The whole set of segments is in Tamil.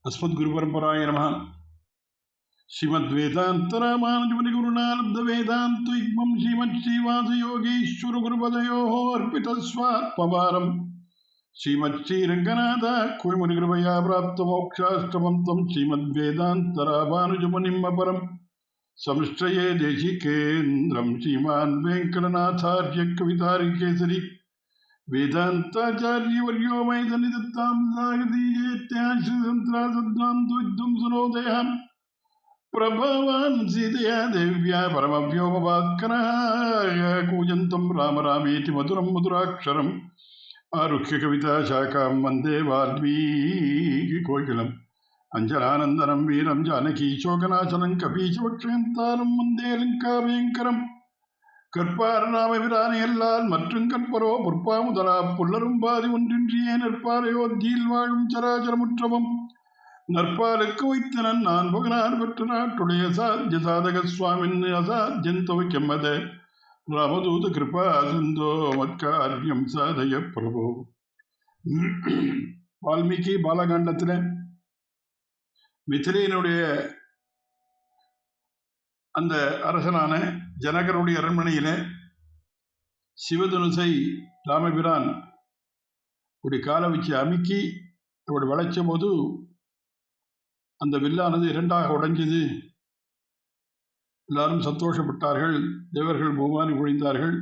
अस्मद्गुरुपरम्पराय नमः। श्रीमद्वेदान्तरामानुजमुनिगुरुणालब्धवेदान्तयुग्मं श्रीमच्छ्रीवासयोगीश्वरगुरुपदयोः अर्पितस्वात्मभारम् श्रीमच्छ्रीरङ्गनाथाख्यमुनिकृपया प्राप्तमोक्षाष्टमं तं श्रीमद्वेदान्तरामानुजमुनिम् अपरं संश्रये देशिकेन्द्रं श्रीमान् वेङ्कटनाथार्य कवितार्यकेसरी वेदान्ताचार्यवर्यो मयि सन्निधत्तां सागतीयत्याश्रितसन्त्रासद्वान्तविद्वंसनोदयः प्रभवान् सीतया देव्या परमव्योमभास्करः कूजन्तं राम रामेति मधुरं मधुराक्षरम् आरुह्य कविताशाखां वन्दे वाल्मीकिकोकिलम् अञ्जनानन्दनं वीरं जानकीशोकनाशनं कपीशवक्षयन्तारं वन्दे लङ्काभयङ्करम् கற்பாரநாம எல்லால் மற்றும் கற்பரோ பொற்பாமுதலா புல்லரும் பாதி ஒன்றின்றியே நற்பாலையோத்தியில் வாழும் சராச்சரமுற்றமும் நற்பாலுக்கு வைத்தனன் நான் புகனார் பெற்ற நாட்டுடைய சாத்திய சாதக சுவாமின் அசாத்தியந்தோக்கியம்மத ராமதூத கிருபா சிந்தோ மத்காரியம் சாதய பிரபு. வால்மீகி பாலகாண்டத்தில் மிதிலையினுடைய அந்த அரசனான ஜனகருடைய அரண்மனையில சிவதனுசை ராமபிரான் இப்படி காலை வச்சு அமுக்கி இப்படி வளைச்ச போது அந்த வில்லானது இரண்டாக உடைஞ்சது. எல்லாரும் சந்தோஷப்பட்டார்கள். தேவர்கள் பூமானி பொழிந்தார்கள்.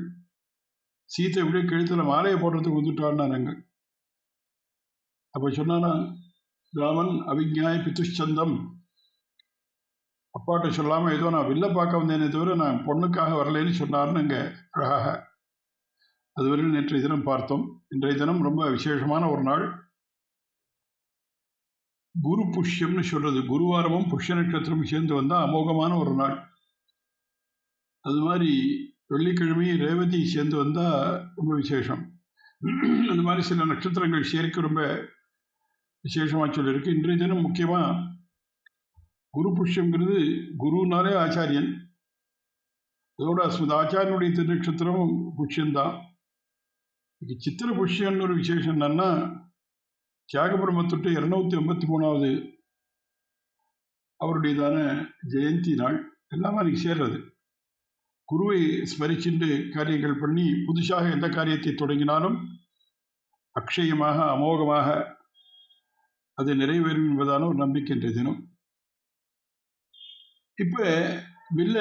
சீத்தை இப்படியே கழுத்தில் மாலையை போடுறதுக்கு வந்துட்டான்னாங்க. அப்போ சொன்னானா ராமன் அவிஞாய பித்துச்சந்தம், அப்பாட்ட சொல்லாமல் ஏதோ நான் வில்ல பார்க்க வந்தேனே தவிர நான் பொண்ணுக்காக வரலேன்னு சொன்னார்னு அங்கே அழகாக அதுவரையில் நேற்றைய தினம் பார்த்தோம். இன்றைய தினம் ரொம்ப விசேஷமான ஒரு நாள். குரு புஷ்யம்னு சொல்றது, குருவாரமும் புஷ்ய நட்சத்திரமும் சேர்ந்து வந்தால் அமோகமான ஒரு நாள். அது மாதிரி வெள்ளிக்கிழமை ரேவதி சேர்ந்து வந்தால் ரொம்ப விசேஷம். அந்த மாதிரி சில நட்சத்திரங்கள் சேர்க்க ரொம்ப விசேஷமாக சொல்லியிருக்கு. இன்றைய தினம் முக்கியமாக குரு புஷ்யங்கிறது குருனாலே ஆச்சாரியன், அதோட அஸ்மத் ஆச்சாரியனுடைய திருநட்சத்திரம் புஷ்யந்தான். இது சித்திர புஷ்யன்னு ஒரு விசேஷம் என்னன்னா, தியாகபிரமத்தொட்டு 283வது அவருடையதான ஜெயந்தி நாள். எல்லாமே அன்றைக்கி சேர்றது. குருவை ஸ்மரிச்சுட்டு காரியங்கள் பண்ணி புதுசாக எந்த காரியத்தை தொடங்கினாலும் அக்ஷயமாக அமோகமாக அது நிறைவேறும் என்பதான ஒரு நம்பிக்கை இன்றைய தினம். இப்போ வில்ல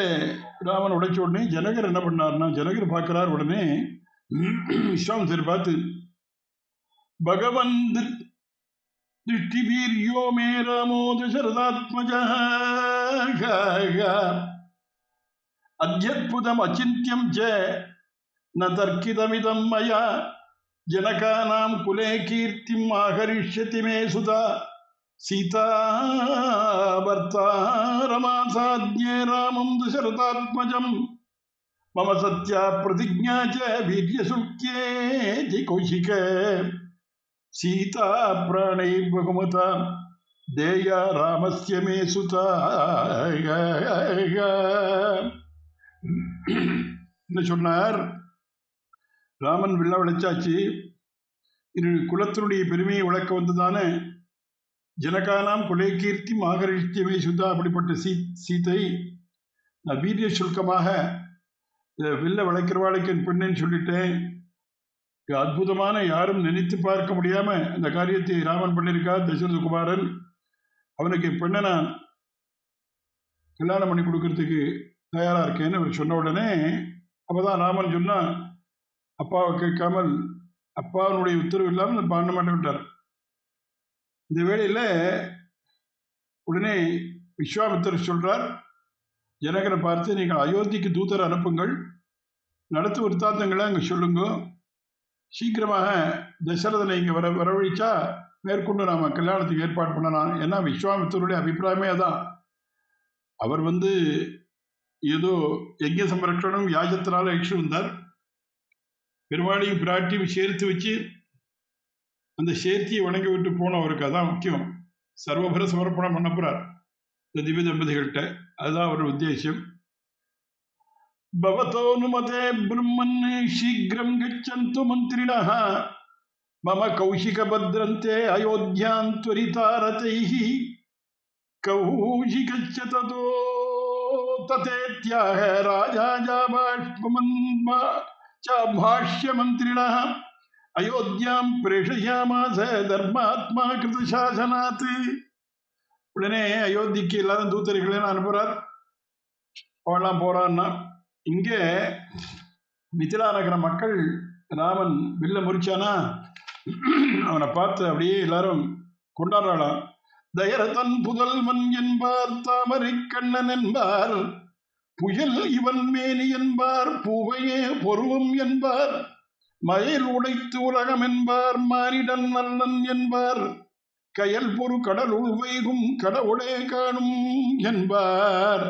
ராமன் உடைச்ச உடனே ஜனகர் என்ன பண்ணார்னா, ஜனகர் பார்க்கிறார். உடனே விஸ்வாமித்திரர் பார்த்து பகவன் திருஷ்டி வீரியோ மே ராமோ தசரதாத்மஜா அத்யத்புதம் அச்சிந்தியம் ச ந தர்க்கிதமிதம் மயா ஜனகானாம் குலே கீர்த்திம் ஆகரிஷ்யதி மே சுதா சீதா பர்த்தாரமாசாத்யே ராமம் தசரதாத்மஜம் மம சத்யா பிரதிஜ்ஞா ச வீர்யசுல்கே கௌஷிக சீதா பிராணை பகுமதா தேயா ராமஸ்ய மே சுதா. என்ன சொன்னார்? ராமன் வில்ல விளைச்சாச்சு, இது குலத்தினுடைய பெருமையை விளக்க வந்ததான ஜனகானாம் குலே கீர்த்தி மாகரிஷ்யமே சுதா அப்படிப்பட்ட சீத்தை நான் வீரிய சுல்கமாக வில்ல விளைக்கிறவாளுக்கு என் பெண்ணேன்னு சொல்லிட்டேன். அற்புதமான, யாரும் நினைத்து பார்க்க முடியாம அந்த காரியத்தை ராமன் பண்ணியிருக்கார். தசரத குமாரன் அவனுக்கு பெண்ணை நான் கல்யாணம் பண்ணி கொடுக்கறதுக்கு தயாரா இருக்கேன்னு அவர் சொன்ன உடனே அப்பதான் ராமன் சொன்னா, அப்பாவை கேட்காமல் அப்பாவுடைய உத்தரவு இல்லாமல் பண்ண மாட்டேன்ட்டார். இந்த வேளையில் உடனே விஸ்வாமித்திரர் சொல்றார், ஜனகரை பார்த்து நீங்கள் அயோத்திக்கு தூதர் அனுப்புங்கள், நடத்து விருத்தாந்தங்களை அங்கே சொல்லுங்க, சீக்கிரமாக தசரதனை இங்கே வரவழைச்சா மேற்கொண்டு நாம் கல்யாணத்துக்கு ஏற்பாடு பண்ணலாம். ஏன்னா விஸ்வாமித்திரருடைய அபிப்பிராயமே அதான். அவர் ஏதோ யஜ்ய சம்ரட்சணம் யாஜத்தினால எக்ஷு வந்தார். பெருமாளையும் பிராட்டியும் சேர்த்து வச்சு அந்த சேர்த்தியை வணங்கி விட்டு போனவருக்கு அதான் முக்கியம். சர்வபர சமர்ப்பணம் பண்ண போறார் இந்த திவ்ய தம்பதிகள்கிட்ட. அதுதான் அவருடைய உத்தேசம். பவதோனுமதே பிரம்மன் சீக்கிரம் கச்சந்து மந்திரிணः மம கௌஷிக பத்ரந்தே அயோத்தியாம் त्वरितारतैः கௌஷிகச்ச ததோ ததேத்யாக ராஜா भाष्यमन्त्रिणः அயோத்தியாம் பிரேஷயாமாச தர்மாத்மா கிருத சாசனாத். உடனே அயோத்திக்கு எல்லாரும் தூதர்களையும் அனுப்புறார். அவெல்லாம் போறான்னா இங்கே மிதிலா நகர மக்கள் ராமன் வில்ல முறிச்சானா அவனை பார்த்து அப்படியே எல்லாரும் கொண்டாடுறாளாம். தயரதன் புதல்வன் என்பார், தாமரை கண்ணன் என்பார், புயல் இவன் மேனி என்பார், பூவையே பொருவம் என்பார், மயில் உடைத்து உலகம் என்பார், மானிடன் நல்லன் என்பார், கயல் பொறு கடலுள் வைகும் கடவுளே காணும் என்பார்.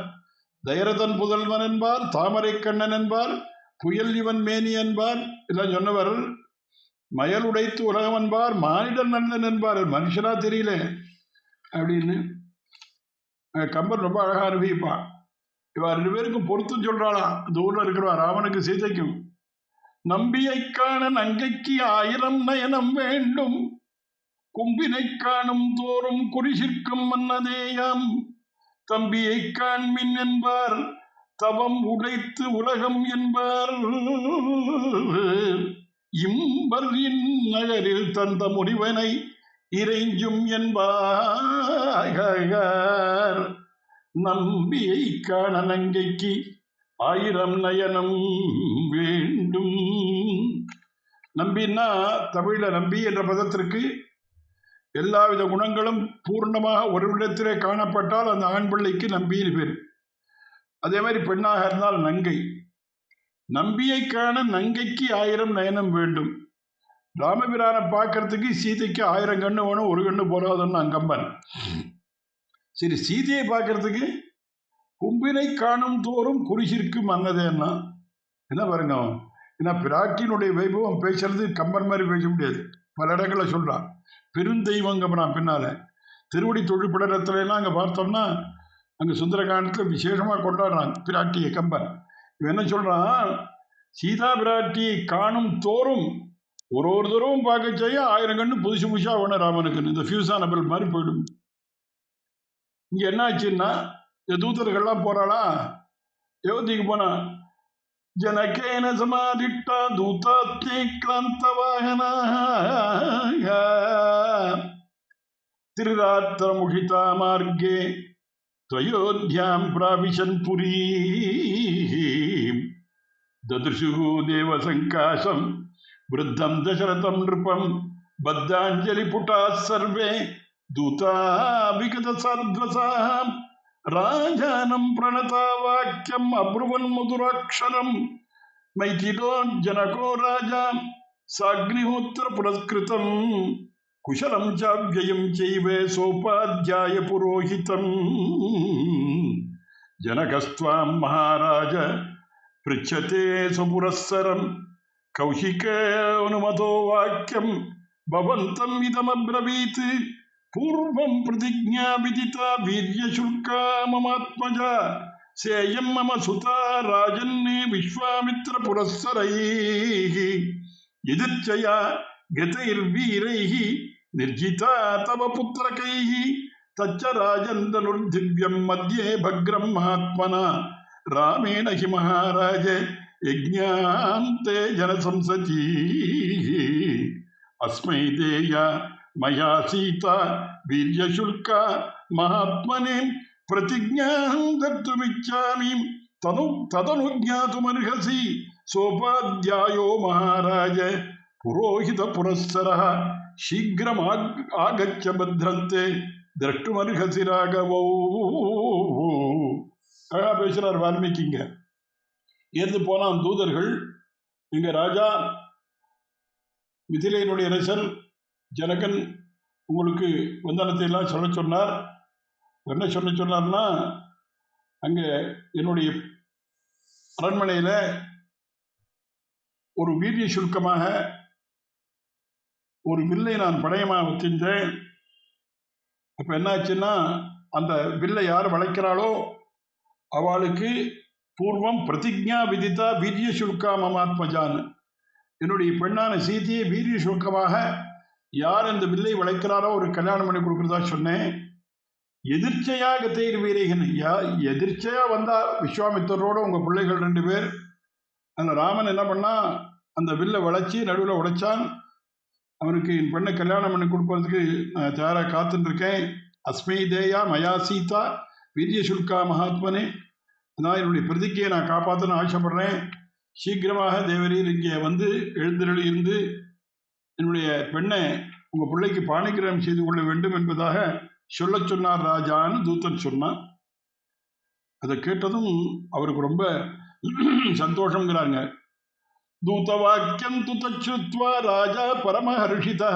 தயரதன் புதல்வன் என்பார், தாமரை கண்ணன் என்பார், புயல் இவன் மேனி என்பார். எல்லாம் சொன்னவர். மயல் உடைத்து உலகம் என்பார், மானிடன் நல்லன் என்பார். மனுஷனா தெரியல அப்படின்னு கம்பர் ரொம்ப அழகா அனுபவிப்பான். இவா 2 பேருக்கும் பொருத்தம் சொல்றாளாம். இந்த ஊர்ல இருக்கிறவா ராமனுக்கு சீதைக்கும். நம்பியை காண நங்கைக்கு 1000 நயனம் வேண்டும், கும்பினை காணும் தோறும் குறிசிற்கும் மன்னதேயாம், தம்பியை காண்மின் என்பார், தவம் உடைத்து உலகம் என்பார், இம்பர் நகரில் தந்த முடிவனை இறைஞ்சும் என்பார். நம்பியை காண நங்கைக்கு 1000 நயனம் வேண்டும். நம்பின்னா தமிழ்ல நம்பி என்ற பதத்திற்கு எல்லாவித குணங்களும் பூர்ணமாக ஒரு இடத்திலே காணப்பட்டால் அந்த ஆண் பிள்ளைக்கு நம்பின்னு பேர். அதே மாதிரி பெண்ணாக இருந்தால் நங்கை. நம்பியை காண நங்கைக்கு 1000 நயனம் வேண்டும். ராமபிரானை பார்க்கறதுக்கு சீதைக்கு 1000 கண்ணு வேணும், ஒரு கண்ணு போறாதுன்னு அங்கம்பன். சரி, சீதையை பார்க்கறதுக்கு கும்பினை காணும் தோறும் குறிசிற்கு மன்னதேன்னா என்ன பாருங்க. ஏன்னா பிராட்டியினுடைய வைபவம் பேசுறது கம்பன் மாதிரி பேச முடியாது. பல இடங்களில் சொல்றான். பெருந்தெய்வங்கம்னா பின்னால திருவடி தொழிற்படத்துல எல்லாம் அங்கே பார்த்தோம்னா அங்கே சுந்தரகாண்டத்தில் விசேஷமாக கொண்டாடுறான் பிராட்டியை கம்பன். இவன் என்ன சொல்றான், சீதா பிராட்டியை காணும் தோறும் ஒரு தடவும் பார்க்க செய்ய 1000 கண்ணு புதுசு புதுசா வேணும் ராமனுக்கு. இந்த ஃபியூசானபிள் மாதிரி போயிடும். இங்க என்ன ஆச்சுன்னா, இந்த தூதர்கள்லாம் போறாளா, யோதிக்கு போனா ஜனகேன சமாதிட்டா தூதாத்மே கிராந்த வாகனா திரிராத்திர முகிதா மார்க்கே துவயோத்யாம் பிராவிஷன் புரீ ததுஷு தேவ சங்காசம் விருத்தம் தசரதம் நிருபம் பத்தாஞ்சலி புட்டா சர்வே தூதா விகத சாத்வசாம் ராஜானம் பிரணதா வாக்கியம் அப்ருவன் மதுராட்சரம் மைதிலோ ஜனகோ ராஜா சாக்னிஹோத்திர புரஸ்கிருதம் குஷலம் சாவ்யயம் செய்வே சோபாத்யாய புரோஹிதம் ஜனகஸ்த்வாம் மகாராஜ பிருச்சதே சுபுரஸ்ஸரம் கௌஷிகனுமதோ வாக்கியம் பவந்தம் இதமப்ரவீத் பூர்வம் பிரதிஜ்ஞா விதிதா வீர்யசுல்கா மமாத்மஜா சேயம் மம சுதா ராஜன்னே விஸ்வாமித்ர புரஸ்ஸரைः யதிச்சயா கதைர்வீரைः நிர்ஜிதா தவ புத்ரகைः தச்ச ராஜந்தனுர்திவ்யம் மத்யே பக்ரம் மகாத்மனா ராமேண ஹி மகாராஜ யஜ்ஞாந்தே ஜனசம்சதி அஸ்மை தேயா மயா சீதா வீர்யசுல்கா மகாத்மனே பிரதிஜ்ஞாம் தத்துமிச்சாமி ததனுஜ்ஞாதுமர்ஹசி சோபாத்யாயோ மகாராஜ புரோஹித புரஸ்ஸரः சீக்கிரம் ஆகச்ச பத்ரந்தே திரஷ்டுமர்ஹசி ராகவோ. அழகா பேசுறார் வால்மீகிங்க. ஏந்து போனான் தூதர்கள். இங்க ராஜா மிதிலையினுடைய அரசர் ஜனகன் உங்களுக்கு வந்தனத்தை எல்லாம் சொல்ல சொன்னார். என்ன சொன்னார்னா, அங்கே என்னுடைய அரண்மனையில் ஒரு வீரிய சுல்கமாக ஒரு வில்லை நான் படயமாக வச்சிருந்தேன். அப்போ என்னாச்சுன்னா, அந்த வில்லை யார் வளைக்கிறாளோ அவளுக்கு பூர்வம் பிரதிஜ்ஞா விதித்தா வீரிய சுல்கா மமாத்மஜான், என்னுடைய பெண்ணான சீதையை வீரிய சுருக்கமாக யார் இந்த வில்லை வளைக்கிறாரோ ஒரு கல்யாணம் பண்ணி கொடுக்குறதா சொன்னேன். எதிர்ச்சையாக தேர் வீரேகன் எதிர்ச்சையா வந்தா விஸ்வாமித்தரோட உங்க பிள்ளைகள் 2 பேர். அந்த ராமன் என்ன பண்ணா, அந்த வில்லை வளைச்சி நடுவில் உடைச்சான். அவனுக்கு என் பெண்ணை கல்யாணம் பண்ணி கொடுப்பதற்கு நான் தயாராக காத்துட்டு இருக்கேன். அஸ்மை தேயா மயா சீதா வீரிய சுல்கா மகாத்மனே, அதான் என்னுடைய பிரதிக்கையை நான் காப்பாற்றணும்னு ஆசைப்படுறேன். சீக்கிரமாக தேவரீர் இங்கே வந்து எழுந்தருளி இருந்து என்னுடைய பெண்ணை உங்கள் பிள்ளைக்கு பாணிகிரகம் செய்து கொள்ள வேண்டும் என்பதாக சொல்ல சொன்னார் ராஜான்னு தூதன் சொன்னான். அதை கேட்டதும் அவருக்கு ரொம்ப சந்தோஷங்கிறாங்க. தூதவாக்கியம் துதச்சுத்வா ராஜா பரமஹர்ஷிதா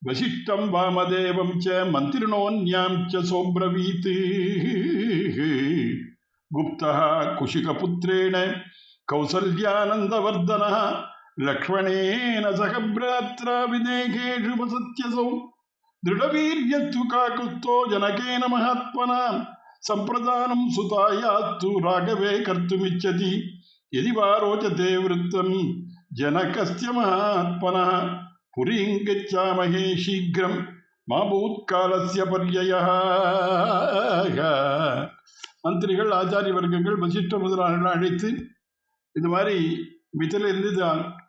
வசிஷ்டம் வாமதேவம் ச மந்திரிணோன்யாம் ச சோப்ரவீத் குப்தः குஷிகபுத்ரேண கௌசல்யானந்தவர்தனः லக்ஷ்மணேன சக பிராத்ரா விதேகேஷு வசத்யசௌ திருடவீர்யத்து காகுஸ்தோ ஜனகேன மகாத்மனா சம்பிரதானம் சுதாயாத்து ராகவே கர்த்துமிச்சதி யதி வா ரோச்சதே விருத்தம் ஜனகஸ்ய மகாத்மனः புரீம் கச்சாமஹே சீக்கிரம் மா பூத்காலஸ்ய பர்யயः. மந்திரிகள் ஆச்சாரிய வர்க்கங்கள் வசிஷ்ட முதலாளர்கள் அழைத்து இது மாதிரி மிதிலையிலிருந்து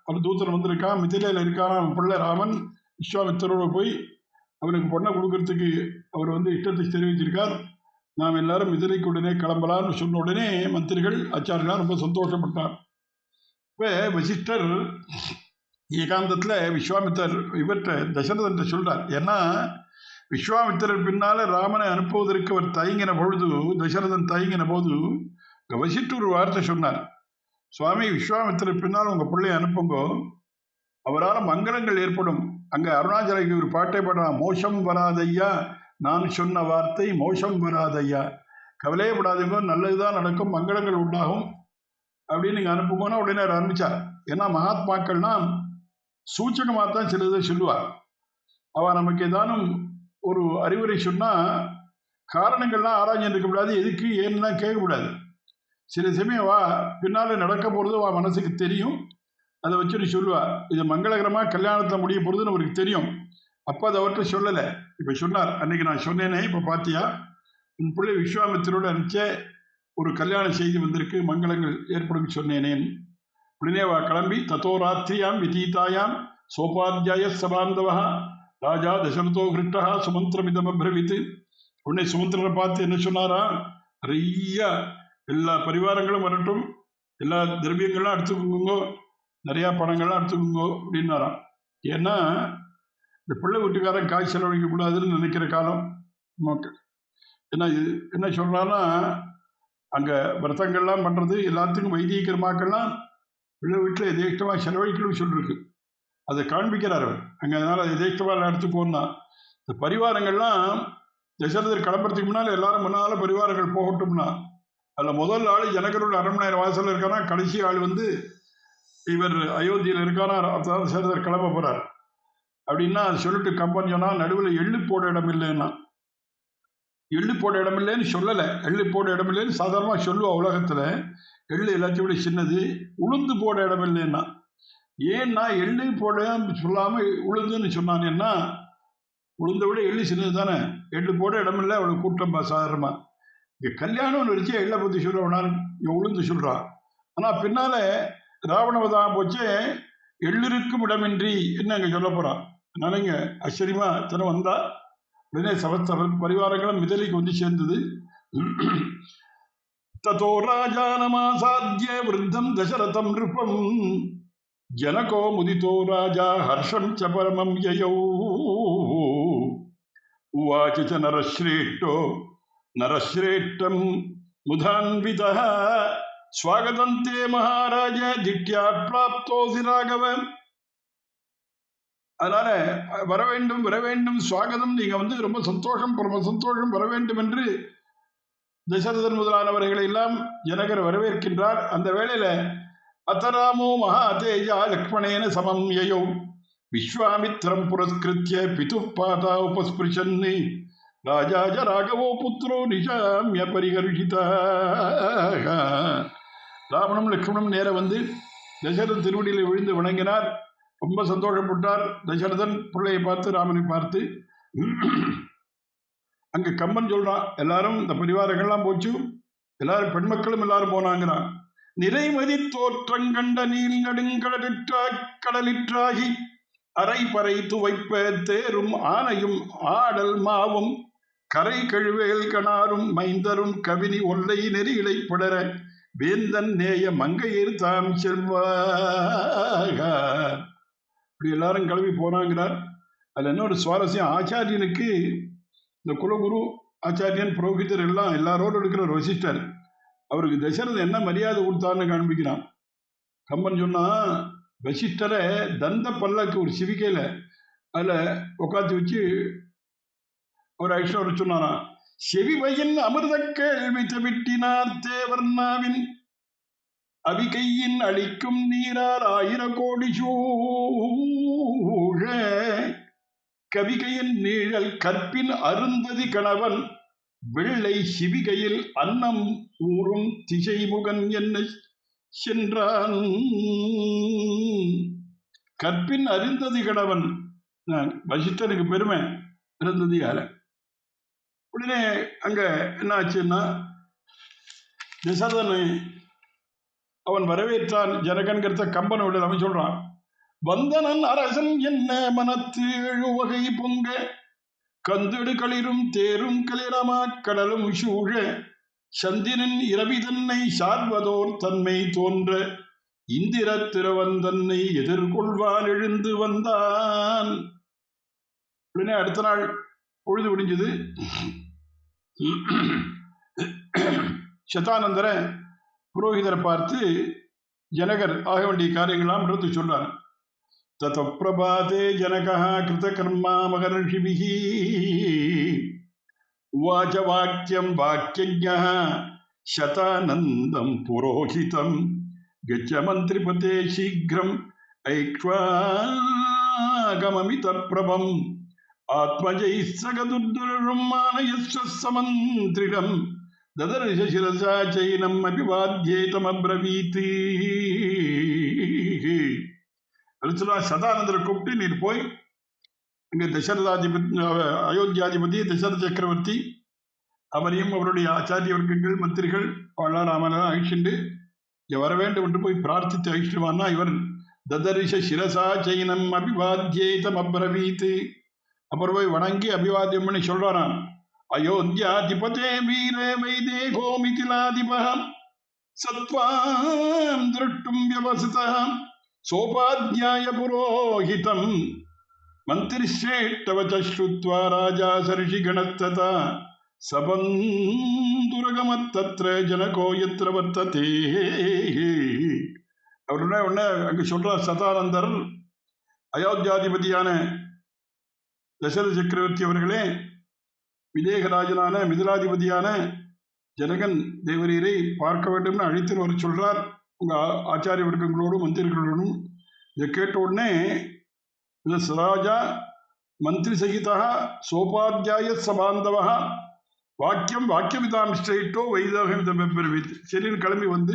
ஒரு தூதன் வந்திருக்கான், மிதிலையில் இருக்கான் அவன் பிள்ளை ராமன், விஸ்வாமித்தரோடு போய் அவனுக்கு பொண்ணை கொடுக்கறதுக்கு அவர் இஷ்டத்தை தெரிவிச்சிருக்கார். நாம் எல்லாரும் மிதிலைக்கு உடனே கிளம்பலான்னு சொன்ன உடனே மந்திரிகள் ஆச்சாரியெல்லாம் ரொம்ப சந்தோஷப்பட்டார். இப்போ வசிஷ்டர் ஏகாந்தத்தில் விஸ்வாமித்தர் இவர்கிட்ட தசரதன்ட்ட சொல்றார். ஏன்னா விஸ்வாமித்திரர் பின்னால ராமனை அனுப்புவதற்கு அவர் தயங்கின பொழுது, தசரதன் தயங்கின போது வசிஷ்டர் ஒரு வார்த்தை சொன்னார். சுவாமி, விஸ்வாமித்திரர் பின்னால் உங்க பிள்ளையை அனுப்புங்கோ, அவரால் மங்களங்கள் ஏற்படும். அங்க அருணாச்சலைக்கு ஒரு பாட்டை பாடுறான், மோசம் வராதையா, நான் சொன்ன வார்த்தை மோசம் வராதையா, கவலையப்படாதீங்க, நல்லதுதான் நடக்கும், மங்களங்கள் உண்டாகும் அப்படின்னு நீங்க அனுப்புங்கன்னா உடனே ஆரம்பிச்சார். ஏன்னா மகாத்மாக்கள்னா சூச்சகமாக தான் சிலதை சொல்லுவார். அவ நமக்கு ஏதானும் ஒரு அறிவுரை சொன்னா காரணங்கள்லாம் ஆராய்ச்சி இருக்கக்கூடாது, எதுக்கு ஏன்லாம் கேட்கக்கூடாது. சில சமயம் வா பின்னால நடக்க போறது வா மனசுக்கு தெரியும், அதை வச்சு நீ சொல்லுவா இது மங்களகரமா கல்யாணத்தை முடிய போறதுன்னு அவருக்கு தெரியும். அப்போ அதை அவர்கிட்ட சொல்லலை. இப்போ சொன்னார், அன்னைக்கு நான் சொன்னேனே, இப்போ பாத்தியா உன் பிள்ளை விஸ்வாமித்திரோட அனுப்பிச்ச ஒரு கல்யாண செய்தி வந்திருக்கு, மங்களங்கள் ஏற்படும் சொன்னேனேன். உடனே வா கிளம்பி தத்தோ ராத்திரியாம் விதீதாயாம் சோபாத்தியாய சபாந்தவா ராஜா தசரதோ கிருஷ்டா சுமந்திரமிதம் அப்ரவித்து. உடனே சுமந்திரனை பார்த்து என்ன சொன்னாரா, நிறைய எல்லா பரிவாரங்களும் வரட்டும், எல்லா திரவியங்கள்லாம் எடுத்துக்கோங்கோ, நிறையா பணங்கள்லாம் எடுத்துக்கோங்கோ அப்படின்னாராம். ஏன்னா இந்த பிள்ளை வீட்டுக்காரன் காய் செலவழிக்கக்கூடாதுன்னு நினைக்கிற காலம் நமக்கு. ஏன்னா இது என்ன சொல்கிறான்னா, அங்கே விரதங்கள்லாம் பண்ணுறது எல்லாத்துக்கும் வைதீகரமாக்கெல்லாம் பிள்ளை வீட்டில் எதேஷ்டமாக செலவழிக்கணும்னு சொல்லிருக்கு, அதை காண்பிக்கிறார் அவர் அங்கே. அதனால் எதேஷ்டமாக எடுத்துக்கோன்னா இந்த பரிவாரங்கள்லாம் தசரதர் கிளம்புறதுக்கு முன்னால் எல்லாரும் முன்னால் பரிவாரங்கள் போகட்டும்னா, அதில் முதல் ஆள் ஜனகரோட அரண்மனை வாசலில் இருக்கானா, கடைசி ஆள் இவர் அயோத்தியில் இருக்கானா, தசரதர் கிளம்ப போகிறார் அப்படின்னா அது சொல்லிட்டு கம்பன் சொன்னால் நடுவில் எள்ளு போட இடம் இல்லைன்னா, எள்ளு போட இடம் இல்லைன்னு சொல்லலை, எள்ளு போட இடம் இல்லைன்னு சாதாரணமாக சொல்லுவா உலகத்தில். எள்ளு எல்லாத்தையும் விட சின்னது, உளுந்து போட இடம் இல்லைன்னா. ஏன்னா எள்ளு போட சொல்லாமல் உளுந்துன்னு சொன்னானேன்னா, உளுந்தை விட எள்ளு சின்னது தானே, எள்ளு போட இடம் இல்லை, அவளுக்கு கூட்டம் சாதாரணமாக. இங்கே கல்யாணம்னு வச்சு எள்ளை பற்றி சொல்லுவான், இங்கே உளுந்து சொல்கிறான். ஆனால் பின்னால் ராவணவதான் போச்சு, எள்ளிருக்கும் இடமின்றி என்ன அங்கே சொல்ல போகிறான். அதனால இங்கே ஆச்சரியமா தினம் வந்தா உடனே சமஸ்த பரிவாரங்களும் மிதலைக்கு வந்து சேர்ந்தது. ததோ ராஜானமாசாத்ய விருத்தம் தசரதம் நிருபம் ஜனகோ முதிதோ ராஜா ஹர்ஷம் ச பரமம் யயௌ உவாச்ச ச நரஸ்ரேஷ்டோ நரஸ்ரேஷ்டம் முதான்விதः ஸ்வாகதந்தே மகாராஜ திட்யா பிராப்தோசி ராகவ. அதனால வர வேண்டும் வர வேண்டும், சுவாகதம், நீங்க ரொம்ப சந்தோஷம், பரம சந்தோஷம், வர வேண்டும் என்று தசரதன் முதலானவர்களை எல்லாம் ஜனகர் வரவேற்கின்றார். அந்த வேளையில அத்தராமோ மகா தேஜா லக்ஷ்மணேன சமம் யயௌ விஸ்வாமித்ரம் புரஸ்கிருத்ய பிது பாதா உபஸ்பிருஷன்னி ராஜாஜ ராகவோ புத்ரோ நிஷாமிய பரிகர்ஷிதா. ராமனும் லக்ஷ்மணும் நேர வந்து தசரதன் திருவடியில விழுந்து வணங்கினார். ரொம்ப சந்தோஷப்பட்டார். தசரதன் பிள்ளையை பார்த்து, ராமனை பார்த்து. அங்க கம்பன் சொல்றான், எல்லாரும் இந்த பரிவாரங்கள்லாம் போச்சு, எல்லாரும் பெண் மக்களும் எல்லாரும் போனாங்கிறான். நிறைமதி தோற்றங்கண்ட நீல் நடுங்கடலிற்றாகி அரை பறை துவைப்ப தேரும் ஆனையும் ஆடல் மாவும் கரை கழுவேல் கணாரும் மைந்தரும் கவினி ஒல்லை நெறிகளை படர வேந்தன் நேய மங்கையர் தாம் செல்வாக. இப்படி எல்லாரும் கிளம்பி போனாங்கிறார். அதுல என்ன ஒரு சுவாரஸ்யம், ஆச்சாரியனுக்கு இந்த குலகுரு ஆச்சாரியன் புரோகிதர் எல்லாம் எல்லாரோடு இருக்கிற ஒரு வசிஷ்டர், அவருக்கு தசரதன் என்ன மரியாதை கொடுத்தான்னு காண்பிக்கிறான். கம்பன் சொன்னா, வசிஷ்டரை தந்த பல்லக்கு ஒரு சிவிக்கையில அதுல உட்காந்து வச்சு ஒரு ஐஸ்வர் சொன்னாராம். செவிவையின் அமிர்த கேள்வி தவிட்டினார் தேவர்ணாவின் அவிகையின் அளிக்கும் நீரார் 1000 கோடி சூழ கவிகையின் நீழல் கற்பின் அருந்ததி கணவன் வெள்ளை சிவிகையில் அன்னம் ஊறும் திசைமுகன் என்ன சென்றான். கற்பின் அருந்ததி கணவன் வசிஷ்டனுக்கு பெருமை இருந்தது யார. உடனே அங்க என்ன ஆச்சுன்னா, தசரதனை அவன் வரவேற்றான். ஜனகன்கிறத கம்பனோட அவன் சொல்றான். வந்தனன் அரசன் என்ன மனத்து 7 வகை பொங்க கந்தெடு களிரும் தேரும் களிரமா கடலும் சூழ சந்திரன் இரவி தன்னை சார்வதோர் தன்மை தோன்ற இந்திர திரவன் தன்னை எதிர்கொள்வான் எழுந்து வந்தான். உடனே அடுத்த நாள் பொழுது விடிஞ்சது. சதானந்தர புரோகிதரை பார்த்து ஜனகர் ஆக வேண்டிய காரியங்களாம் எடுத்து சொல்றார். தத பிரபாதே ஜனகா கிருத கர்மா மகர்ஷிபிஹி உவாச வாக்கியம் வாக்கியஜ்ஞः சதானந்தம் புரோஹிதம் கச்ச மந்திரிபதே சீக்கிரம் ஐக்ஷ்வாகமமித பிரபம் ஆத்மஜை சகதுர்துரம் மானயஸ்வ சமந்திரிடம் ததர்ஷ சிரசா சைனம் அபிவாத்யேதம் அப்ரவீத். சதானந்தரை கூப்பிட்டு, நீர் போய் இங்க தசரதாதிபதி, அயோத்தியாதிபதி தசரத சக்கரவர்த்தி அவரையும் அவருடைய ஆச்சாரிய வர்க்கங்கள் மந்திரிகள் ராமனெல்லாம் அழிச்சுண்டு இங்க வர வேண்டும் என்று போய் பிரார்த்தித்து அழிச்சுடுவான்னா, இவர் ததரிஷ சிரசா சைனம் அபிவாத்யேதம் அப்ரவீத். அப்புறம் போய் வணங்கி அபிவாத்தியம் பண்ணி சொல்றாராம். அயோத்தியாதிபதே வீரே வைதேகோ மிதிலாதிபகம் சத்வாம் திருட்டும் வியவசிதம் சோபாத்யாய புரோஹிதம் மந்திரிஸ்ரேஷ்டவச ஸ்ருத்வா ராஜா சர்ஷி கணத்ததா சபந்துரகமத்தத்ர ஜனகோ யத்ர வர்த்ததே. அவருடைய உடனே அங்கு சொல்றார் சதானந்தர், அயோத்தியாதிபதியான தசரத சக்கரவர்த்தி அவர்களே, விதேகராஜனான மிதிலாதிபதியான ஜனகன் தேவரீரை பார்க்க வேண்டும் அழைத்து வர சொல்றார். உங்க ஆச்சாரிய வர்க்கங்களோடும் மந்திரிகளோடும். இதை கேட்ட உடனே ராஜா மந்திரி சகிதா சோபாத்தியாய சபாந்தவா வாக்கியம் வாக்கியமிதாம் ஸ்ட்ரெயிட்டோ வைதாகமிதம் பெருவித். சரின்னு கிளம்பி வந்து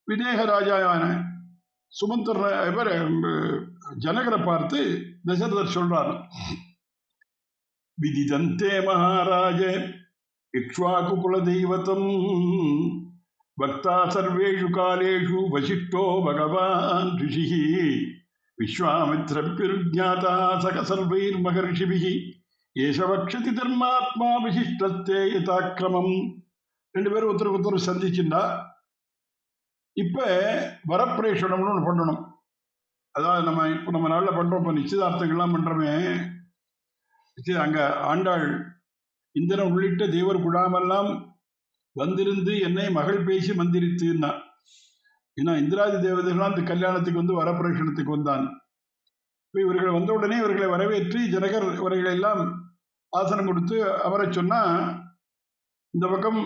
விதேகராஜாயான சுமந்தர் இவர் ஜனகரை பார்த்து தசரதர் சொல்றார். விதிதந்தே மகாராஜ இக்ஷ்வாகு குல தெய்வதம் பக்தா சர்வேஷு காலேஷு வசிஷ்டோ பகவான் ரிஷிஹி விஸ்வாமித்ரபிருஜ்ஞாதா சக சர்வைர் மகர்ஷிபிஹி ஏஷவக்ஷதி தர்மாத்மா விசிஷ்டத்தே யதாக்கிரமம். 2 பேரும் ஒருத்தருக்கு ஒருத்தர் சந்திச்சுண்டா. இப்ப வரப்பிரேஷணம்னு ஒன்று பண்ணணும். அதாவது நம்ம நாளில் பண்றோம், இப்போ நிச்சயதார்த்தங்கள்லாம் பண்றோமே, அங்க ஆண்டாள் இந்திரன் உள்ளிட்ட தேவர் குழாமெல்லாம் வந்திருந்து என்னை மகள் பேசி மந்திரித்துன்னா. ஏன்னா இந்திராதி தேவதைகள்லாம் இந்த கல்யாணத்துக்கு வந்து வரப்பிரேஷணத்துக்கு வந்தான். இப்போ இவர்கள் வந்த உடனே இவர்களை வரவேற்று ஜனகர் இவர்களை எல்லாம் ஆசனம் கொடுத்து அவரை சொன்னா, இந்த பக்கம்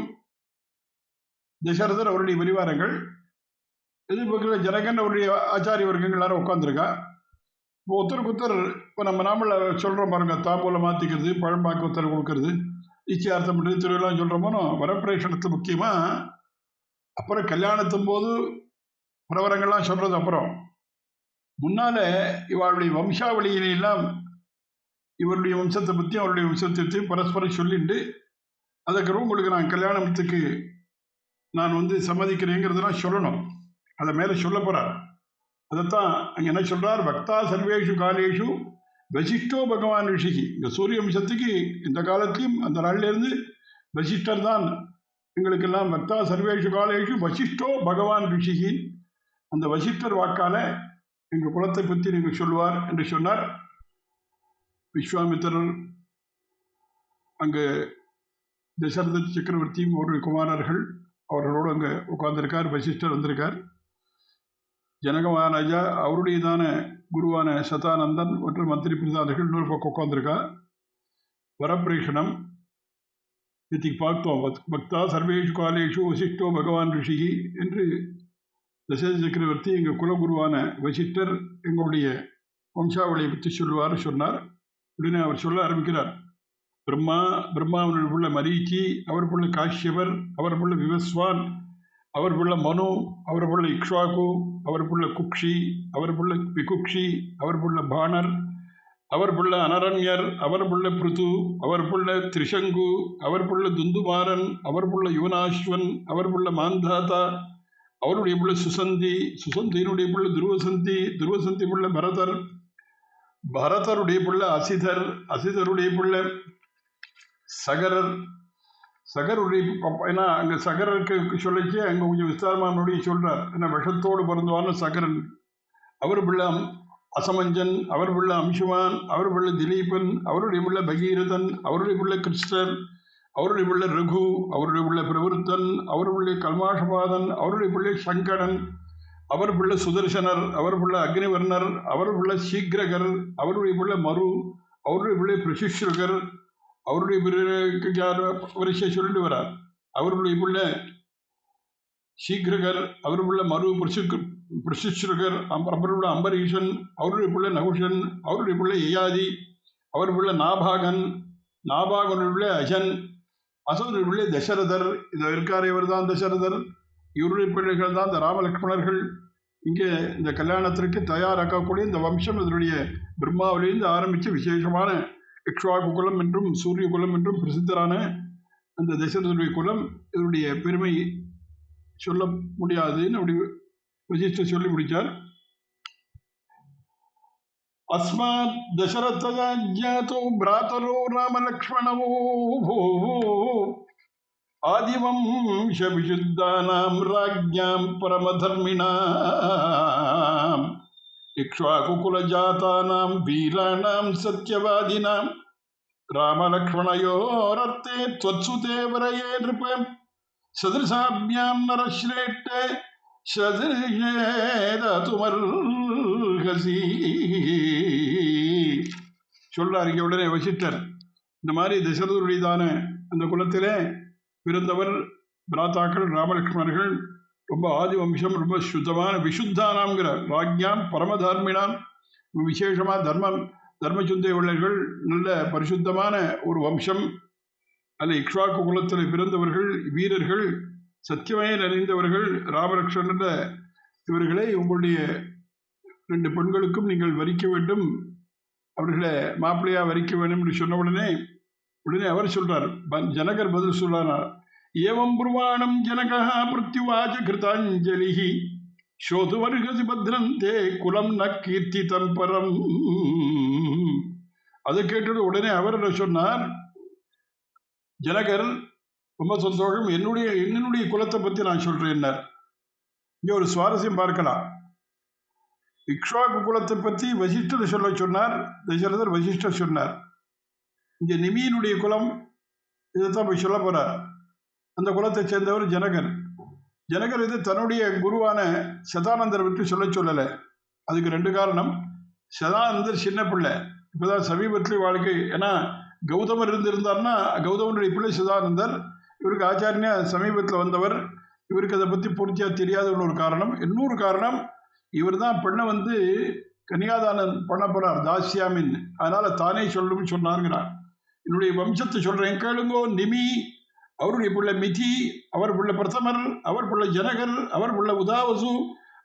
தசரதர் அவருடைய பரிவாரங்கள், எதிர்பக்கத்தில் ஜனகன் அவருடைய ஆச்சாரிய வர்க்கங்கள் எல்லாரும் உட்காந்துருக்கா. இப்போ ஒருத்தருக்கு ஒருத்தர் இப்போ நம்ம நாமள சொல்கிறோம் பாருங்க, தாம்பூலம் மாற்றிக்கிறது, பழம்பாக்கு ஒருத்தர் கொடுக்கறது, நிச்சயார்த்தம் பண்ணுறது, திருவிழான்னு சொல்கிறோமோ வரப்பிரேஷணத்து முக்கியமாக. அப்புறம் கல்யாணத்தும் போது பிரவரங்கள்லாம் சொல்றது அப்புறம். முன்னால இவருடைய வம்சாவளியிலெல்லாம் இவருடைய வம்சத்தை பற்றி அவருடைய வம்சத்தையும் பரஸ்பரம் சொல்லிட்டு அதுக்கப்புறம் உங்களுக்கு நான் கல்யாணத்துக்கு நான் சம்மதிக்கிறேங்கிறதெல்லாம் சொல்லணும். அதை மேலே சொல்ல போறார். அதைத்தான் அங்கே என்ன சொல்றார், பக்தா சர்வேஷு காலேஷு வசிஷ்டோ பகவான் ரிஷிகி. இந்த சூரிய வம்சத்துக்கு இந்த காலத்திலையும் அந்த நாளிலிருந்து வசிஷ்டர் தான் எங்களுக்கெல்லாம் பக்தா சர்வேஷு காலேஷு வசிஷ்டோ பகவான் ரிஷிகி. அந்த வசிஷ்டர் வாக்கால எங்கள் குலத்தை பற்றி நீங்கள் சொல்லுவார் என்று சொன்னார். விஸ்வாமித்திரர் அங்கே தசரத சக்கரவர்த்தியும் அவருடைய குமாரர்கள் அவர்களோடு அங்கே உட்கார்ந்திருக்கார். வசிஷ்டர் வந்திருக்கார். ஜனக மகாராஜா அவருடையதான குருவான சதானந்தன் மற்றும் மந்திரி பிரதானர்கள் இன்னொரு பக்கம் உட்கார்ந்திருக்கா. வரப்பிரேஷனம் இன்றைக்கு பார்த்தோம். பக்தா சர்வேஷு காலேஷு வசிஷ்டோ பகவான் ரிஷிகி என்று தசரத சக்கரவர்த்தி எங்கள் குலகுருவான வசிஷ்டர் எங்களுடைய வம்சாவளியை பற்றி சொல்லுவார் சொன்னார். உடனே அவர் சொல்ல ஆரம்பிக்கிறார். பிரம்மாவனுடைய புள்ள மரீச்சி, அவர் புள்ள காஷ்யபர், அவர் புள்ள விவஸ்வான், அவர் புள்ள மனு, அவர் புள்ள இக்ஷ்வாகு, அவர் புள்ள குக்ஷி, அவர் புள்ள விகுக்ஷி, அவர் புள்ள பாணர், அவர் புள்ள அனரண்யர், அவர் புள்ள பிருது, அவர் புள்ள திரிசங்கு, அவர் புள்ள துந்துமாரன், அவர் புள்ள யுவனாஸ்வன், அவர் புள்ள மாந்தாதா, அவருடைய புள்ள சுசந்தி, சுசந்தியினுடைய புள்ள துருவசந்தி, துருவசந்தி புள்ள பரதர், பரதருடைய புள்ள அசிதர், அசிதருடைய புள்ள சகரர், சகருடைய ஏன்னா அங்கே சகரருக்கு சொல்லிச்சு அங்கே கொஞ்சம் விஸ்தாரமானுடைய சொல்றார். ஏன்னா விஷத்தோடு பிறந்தவான சகரன். அவர் பிள்ளை அசமஞ்சன், அவர் பிள்ளை அம்சுமான், அவர் பிள்ளை திலீபன், அவருடைய பிள்ளை பகீரதன், அவருடைய பிள்ளை கிருஷ்ணர், அவருடைய பிள்ளை ரகு, அவருடைய பிள்ளை பிரவருத்தன், அவர் பிள்ளை கல்மாஷபாதன், அவருடைய பிள்ளை சங்கடன், அவர் பிள்ளை சுதர்சனர், அவர் பிள்ளை அக்னிவர்ணர், அவர் பிள்ளை சீக்கிரகர், அவருடைய பிள்ளை மரு, அவருடைய பிள்ளை பிரசிஷ்ருகர், அவருடைய வரிசை சொல்லிட்டு வரார். அவருடைய புள்ள சீக்கிரகர், அவர் புள்ள மரு பிரசிஷ்ருகர், அவருடைய அம்பரீஷன், அவருடைய புள்ள நகுஷன், அவருடைய புள்ள யயாதி, அவர் புள்ள நாபாகன், நாபாகனுடைய புள்ள அஜன், அசனுடைய புள்ள தசரதர். இதில் இருக்கார் இவர் தான் தசரதர். இவருடைய பிள்ளைகள் தான் இந்த ராமலக்ஷ்மணர்கள். இங்கே இந்த கல்யாணத்திற்கு தயாராக்கக்கூடிய இந்த வம்சம் இதனுடைய பிரம்மாவிலிருந்து ஆரம்பித்து விசேஷமான இக்ஷ்வாகு குலம் என்றும் சூரிய குலம் என்றும் பிரசித்தரான அந்த தசரதனுடைய குலம். இதனுடைய பெருமை சொல்ல முடியாதுன்னு அப்படி வசிஷ்டர் சொல்லி முடித்தார். அஸ்மாத் தசரதோ பிராதரோ ராமலக்ஷ்மணவோ ஆதிவம்ச விசுத்தானாம் ராஜ்ஞாம் பரமதர்மிணாம் இக்ஷ்வாகுகுலஜாதானாம் வீராணாம் சத்யவாதினாம் ராமலக்ஷ்மணயோரர்த்தே த்வத்சுதே வரயே நிருபம் சதிருஷாப்யாம் நரஸ்ரேஷ்டே சதிருஷேததுமர்ஹசி. சொல்றார் இங்கே உடனே வசிஷ்டர். இந்த மாதிரி தசரதனுடையதான அந்த குலத்திலே பிறந்தவர் பிராத்தாக்கள் ராமலக்ஷ்மணர்கள். ரொம்ப ஆதி வம்சம், ரொம்ப சுத்தமான விசுத்தானாம்ங்கிறார். ராஜ்யாம் பரமதர்மினாம், விசேஷமாக தர்மசுந்தை உள்ளர்கள், நல்ல பரிசுத்தமான ஒரு வம்சம். அல்ல இக்ஷ்வாக்கு குலத்தில் பிறந்தவர்கள், வீரர்கள், சத்தியமே நிறைந்தவர்கள் ராமலக்ஷ்மண இவர்களை உங்களுடைய 2 பெண்களுக்கும் நீங்கள் வரிக்க வேண்டும், அவர்களை மாப்பிள்ளையா வரிக்க வேண்டும் என்று சொன்ன உடனே அவர் சொல்றார். ஜனகர் பதில் சொல்றார். ஏவம் புர்வாணம் ஜனகா பிரத்யுவாச்ச கிருதாஞ்சலி சோதுவர்கசி பத்ரந்தே குலம் ந கீர்த்திதம் பரம். அதை கேட்டது உடனே அவர் சொன்னார், ஜனகர் ரொம்ப சந்தோஷம், என்னுடைய குலத்தை பற்றி நான் சொல்றேன். இங்கே ஒரு சுவாரஸ்யம் பார்க்கலாம். இக்ஷ்வாகு குலத்தை பற்றி வசிஷ்டர் சொல்ல சொன்னார். தசரதர் வசிஷ்டர் சொன்னார். இங்கே நிமியினுடைய குலம் இதைத்தான் போய் சொல்ல போறார். அந்த குலத்தை சேர்ந்தவர் ஜனகர். ஜனகர் இது தன்னுடைய குருவான சதானந்தரை பற்றி சொல்லலை. அதுக்கு 2 காரணம். சதானந்தர் சின்ன பிள்ளை, இப்போதான் சமீபத்தில் வாழ்க்கை. ஏன்னா கௌதமர் இருந்திருந்தார்னா கௌதமருடைய பிள்ளை சதானந்தர். இவருக்கு ஆச்சாரியா சமீபத்தில் வந்தவர். இவருக்கு அதை பற்றி பூர்த்தியாக தெரியாத ஒரு காரணம். இன்னொரு காரணம், இவர் தான் பெண்ணை கன்னியாதானம் பண்ண போறார், தாசியாமின். அதனால தானே சொல்லணும்னு சொன்னாருங்கிறார். என்னுடைய வம்சத்தை சொல்றேன் கேளுங்கோ. நிமி, அவருடைய பிள்ளை மிதி, அவர் பிள்ளை பிரதமர், அவர் பிள்ளை ஜனகர், அவர் பிள்ளை உதாவசு,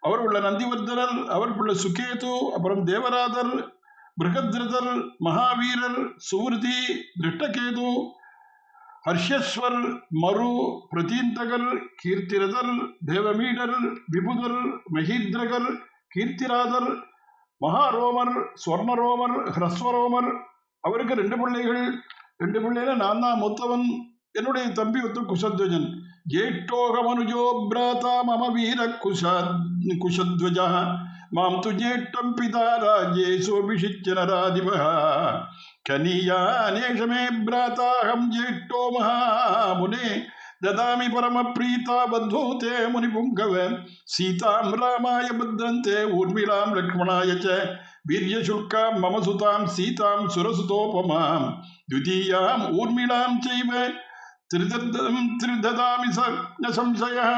அவர் உள்ள நந்திவர்தனர், அவர் உள்ள சுகேது, அப்புறம் தேவராதர், பிருகத்ரதர், மகாவீரர், சுவருதி, திருஷ்டகேது, ஹர்ஷஸ்வர், மரு, பிரதீந்தகர், கீர்த்திரதர், தேவமீடர், விபுதர், மகீந்திரகர், கீர்த்திராதர், மகாரோமர், ஸ்வர்ணரோமர், ஹ்ரஸ்வரோமர். அவருக்கு 2 பிள்ளைகள். 2 பிள்ளைல நான் தான் மூத்தவன். என்னுடைய தம்பி ஒருத்தர் குஷத்வஜன். ஜேஷ்டோகமனுஜோ பிராதா மம வீர குஷத்வஜ மாம் து ஜேஷ்டம் பிதா ராஜ்யே சோபிஷிச்சனராதிப கனியானேஷமே பிராதாஹம் ஜேஷ்டோ மகாமுனே ददामि परम प्रीता बंधो ते मुनिपुंगव सीतां रामाय भद्रन्ते ऊर्मिलां लक्ष्मणाय च वीर्यशुल्कां मम सुतां सीतां सुरसुतोपमां द्वितीयां ऊर्मिलां चैव त्रिददामि न संशयः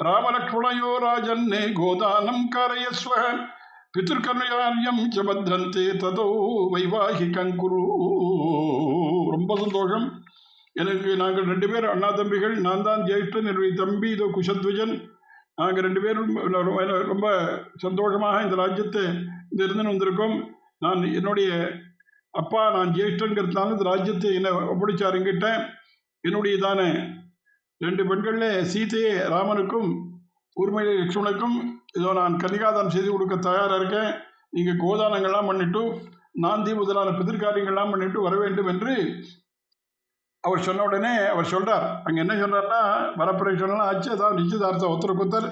रामलक्ष्मणयो राजन्ने गोदानं कारयस्व पितृकर्यार्यं च भद्रन्ते ततो वैवाहिकं कुरु. ரொம்ப சந்தோஷம். எனக்கு நாங்கள் 2 பேர் அண்ணா தம்பிகள். நான் தான் ஜெயிஷ்டன், என்னுடைய தம்பி இதோ குஷத்வஜன். நாங்கள் 2 பேரும் ரொம்ப சந்தோஷமாக இந்த ராஜ்யத்தை இருந்து வந்திருக்கோம். நான் என்னுடைய அப்பா நான் ஜெயிஷ்டங்கிறதுனால இந்த ராஜ்யத்தை என்ன ஒப்படைச்சார் என்கிட்ட. என்னுடைய தானே 2 பெண்களில் சீதையை ராமனுக்கும் ஊர்மிளை லக்ஷ்மணுக்கும் இதோ நான் கன்னிகாதானம் செய்து கொடுக்க தயாராக இருக்கேன். நீங்கள் கோதானங்கள்லாம் பண்ணிட்டு நாந்தி முதலான பிதிர்காரியங்கள்லாம் பண்ணிட்டு வர வேண்டும் என்று அவர் சொன்ன உடனே அவர் சொல்கிறார். அங்கே என்ன சொல்கிறார்னா, வரப்பிரவேசம்லாம் ஆச்சு, அதாவது நிச்சயதார்த்தம் ஒருத்தருக்கொத்தர்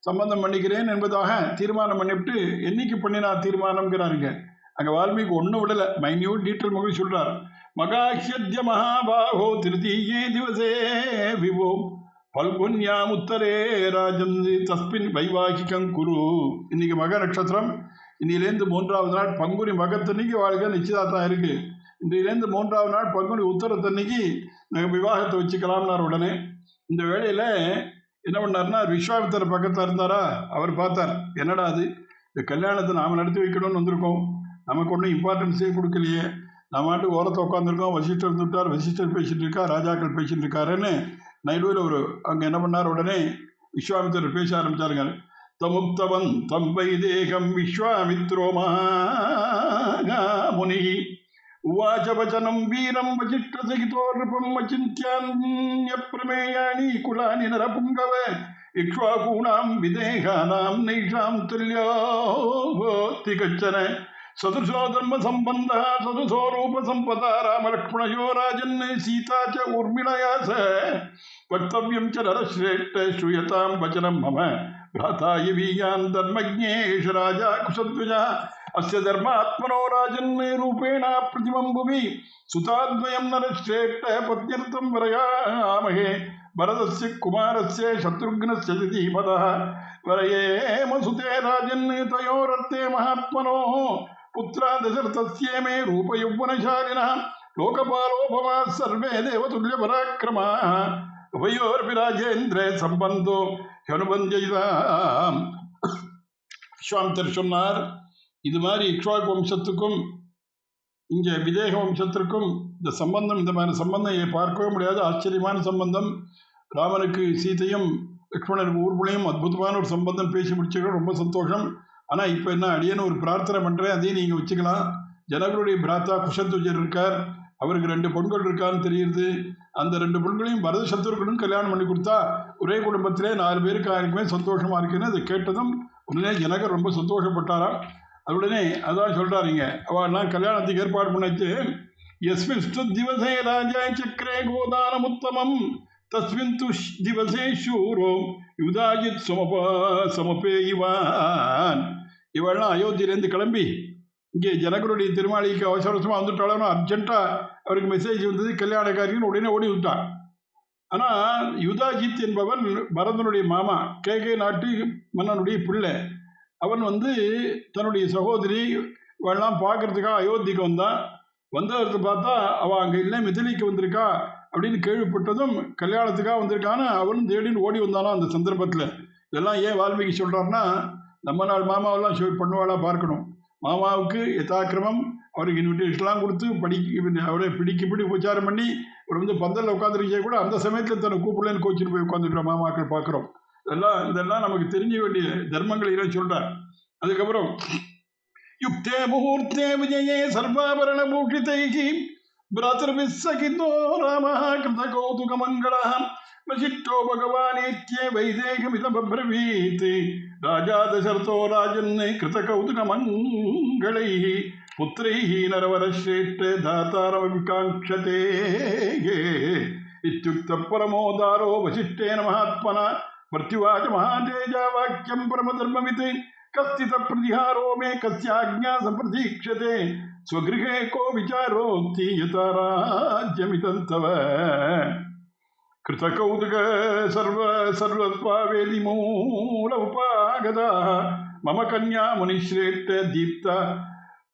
சம்பந்தம் பண்ணிக்கிறேன் என்பதாக தீர்மானம் பண்ணிவிட்டு என்னைக்கு பண்ணினா தீர்மானம்ங்கிறாருங்க. அங்கே வால்மீகி ஒன்றும் விடலை, மைன்யூட் டீட்டெயில் மொழி சொல்கிறார். மகாஹ்யத்ய மகாபாகோ திருத்தீயே திவசே விவோ பல்குன்யாம் உத்தரே ராஜம் தஸ்மின் வைவாகிகம் குரு. இன்னைக்கு மக நட்சத்திரம். இன்னிலேருந்து 3வது நாள் பங்குனி மகத்தன்னைக்கு வாழ்க்கை நிச்சயதார்த்தம் இருக்குது. இன்றையிலேருந்து 3வது நாள் பங்குனி உத்தரத்தன்னைக்கு நாங்கள் விவாகத்தை வச்சுக்கலாம்னார். உடனே இந்த வேளையில் என்ன பண்ணார்னா, விஸ்வாமித்திரர் பக்கத்தில் இருந்தாரா, அவர் பார்த்தார். என்னடா அது, இந்த கல்யாணத்தை நாம் நடத்தி வைக்கணும்னு வந்திருக்கோம், நமக்கு ஒன்றும் இம்பார்ட்டன்ஸே கொடுக்கலையே, நம்ம நாட்டு ஓரத்தை உட்காந்துருக்கோம். வசிஷ்டர் இருந்துட்டார், வசிஷ்டர் பேசிட்டு இருக்கா, ராஜாக்கள் பேசிட்டு இருக்காருன்னு நைடுவில் ஒரு அங்கே என்ன பண்ணார், உடனே விஸ்வாமித்திரர் பேச ஆரம்பித்தாருங்க. தமுக்தவன் தம்பை தேகம் விஸ்வாமித்ரோ முனி उवाच वचनं वीरं वचिष्ठसहितो नृपं अचिन्त्यान्यप्रमेयानि कुलानि नरपुङ्गव इक्ष्वाकूणां विदेहानां नैषां तुल्योऽस्ति कश्चन सदृशो धर्मसम्बन्धः सदृशो रूपसम्पदा रामलक्ष्मणयो राजन् सीता च ऊर्मिळया सह वक्तव्यं च नरश्रेष्ठ श्रूयतां वचनं मम भ्राता यवीयान् धर्मज्ञेश राजा कुशध्वजः अस्य धर्मात्मनो राजन् रूपेण प्रतिमं भुवि सुताद्वयं नरश्रेष्ठ पत्न्यर्थं वरयामहे भरतस्य कुमारस्य शत्रुघ्नस्य धीमतः वरयेम सुते राजन् तयोरर्थे महात्मनोः पुत्रा दशरथस्य मे रूपयौवनशालिनः लोकपालो भवाः सर्वे देवतुल्यपराक्रमाः उभयोरपि राजेन्द्रे सम्बन्धो ह्यनुबन्ध्यैताम्. விஸ்வாமித்திரர் சொன்னார், இது மாதிரி இக்ஷ்வாக்கு வம்சத்துக்கும் இங்கே விதேக வம்சத்திற்கும் இந்த சம்பந்தம், இந்த மாதிரி சம்பந்தம் பார்க்கவே முடியாது. ஆச்சரியமான சம்பந்தம். ராமனுக்கு சீதையும் லக்ஷ்மணருக்கு ஊர்வலையும் அற்புதமான ஒரு சம்பந்தம் பேசி முடிச்சுக்க ரொம்ப சந்தோஷம். ஆனால் இப்போ என்ன, அடியேன்னு ஒரு பிரார்த்தனை பண்ணுறேன், அதையும் நீங்கள் வச்சுக்கலாம். ஜனகருடைய பிராத்தா குஷத்வஜர் இருக்கார், அவருக்கு 2 பெண்கள் இருக்கான்னு தெரியுது. அந்த 2 பெண்களையும் பரத சத்ருகனும் கல்யாணம் பண்ணி கொடுத்தா ஒரே குடும்பத்திலே 4 பேருக்கு யாருக்குமே சந்தோஷமாக இருக்குன்னு அதை கேட்டதும் உடனே ஜனகர் ரொம்ப சந்தோஷப்பட்டாராம். உடனே அதான் சொல்கிறாருங்க, அவெல்லாம் கல்யாணத்துக்கு ஏற்பாடு பண்ணாச்சு. யஸ்மின்ஸ்து திவசே ராஜா சக்கரே கோதானமுத்தமம் தஸ்மின் து திவசே சூரோ யுதாஜித் சமபேயிவான். இவெல்லாம் அயோத்தியிலேருந்து கிளம்பி இங்கே ஜனகருடைய திருமாளிக்கு அவசரமாக வந்துட்டாலும் அர்ஜென்ட்டாக அவருக்கு மெசேஜ் வந்தது, கல்யாணக்காரின்னு உடனே ஓடி விட்டான். ஆனால் யுதாஜித் என்பவன் பரதனுடைய மாமா, கேகே நாட்டு மன்னனுடைய பிள்ளை. அவன் தன்னுடைய சகோதரி இவெல்லாம் பார்க்கறதுக்காக அயோத்திக்கு வந்தான். வந்ததுக்கு பார்த்தா அவள் அங்கே இல்லை, மிதிலிக்கு வந்திருக்கா அப்படின்னு கேள்விப்பட்டதும் கல்யாணத்துக்காக வந்திருக்கான்னு அவனும் தேடின்னு ஓடி வந்தானோ. அந்த சந்தர்ப்பத்தில் இதெல்லாம் ஏன் வால்மீகி சொல்கிறாருன்னா, நம்ம நாள் மாமாவெல்லாம் பண்ணுவாளாக பார்க்கணும். மாமாவுக்கு யதாக்கிரமம் அவருக்கு இன்விடேஷன்லாம் கொடுத்து அவரை பிடி உபச்சாரம் பண்ணி ஒரு பந்தலில் உட்காந்துருக்கே கூட அந்த சமயத்தில் தன்னை கூப்பிடலன்னு கோச்சிட்டு போய் உட்காந்துருக்கிற மாமாக்கள் பார்க்குறோம். இதெல்லாம் நமக்கு தெரிஞ்ச வேண்டிய தர்மங்களை சொல்றார். அதுக்கப்புறம் யுக்தே முகூர்த்தே விஜயே சர்வாபரண பூஷிதைகி பிராதர்விஸ்ஸகிதோ ராமः கிருத கௌதுக மங்களः வசிஷ்டோ பகவானேத்யே வைதேகமிதமப்ரவீத் ராஜா தசரதோ ராஜன் கிருத கௌதுக மங்களைः புத்ரைः நரவரஸ்ரேஷ்ட தாத்தாரமபி காங்க்ஷதே இத்யுக்த பரமோதாரோ வசிஷ்டேன மகாத்மனா பிரத்யுவாச்ச மகாதேஜா வாக்கியம் பரமதர்மவித் கஸ்தித பிரதிஹாரோ மே கஸ்யாஜ்ஞா சம்பிரதீக்ஷதே ஸ்வகிருஹே கோ விசாரோக்தி யதா ராஜ்யமிதம் தவ கிருதகௌதுக சர்வத்வாவேதி மூல உபாகதா மம கன்யா முனிஸ்ரேஷ்ட தீப்தா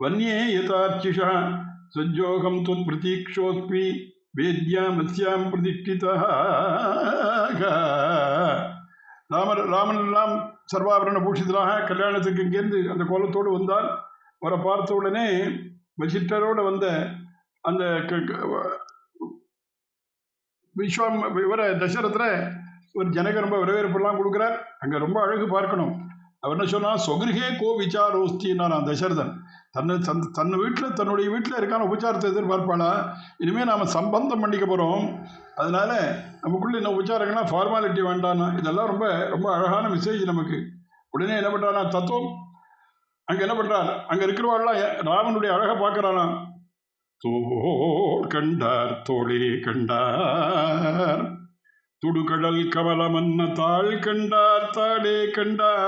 வன்யே யதார்ச்சிஷா சஜ்ஜோகம் துவத் பிரதீக்ஷோஸ்மி வேத்யாம் அஸ்யாம் பிரதிஷ்டிதா. ராமன் எல்லாம் சர்வாபரண பூஷிதராக கல்யாணத்துக்கு இங்கேருந்து அந்த கோலத்தோடு வந்தால் அவரை பார்த்த உடனே வசிஷ்டரோடு வந்த அந்த தசரத்தில் ஒரு ஜனக ரொம்ப வரவேற்பெல்லாம் கொடுக்குறார். அங்கே ரொம்ப அழகு பார்க்கணும். அவர் என்ன சொன்னால் சொகிருகே கோ விசாரோஸ்தின்னாரான் தசரதன். தன் வீட்டில் தன்னுடைய வீட்டில் இருக்கான உபச்சாரத்தை எதிர்பார்ப்பாளா? இனிமேல் நாம் சம்பந்தம் பண்ணிக்க போகிறோம், அதனால நமக்குள்ள இந்த உபச்சாரங்கள்லாம் ஃபார்மாலிட்டி வேண்டானா. இதெல்லாம் ரொம்ப ரொம்ப அழகான மெசேஜ் நமக்கு. உடனே என்ன பண்ணுறானா தத்துவம் அங்கே என்ன பண்ணுறார், அங்கே இருக்கிறவாள்லாம் ராமனுடைய அழகை பார்க்குறானா. தோள் கண்டார் தோளே கண்டார் துடுகடல் கமலமன்ன தாள் கண்டார் தாளே கண்டார்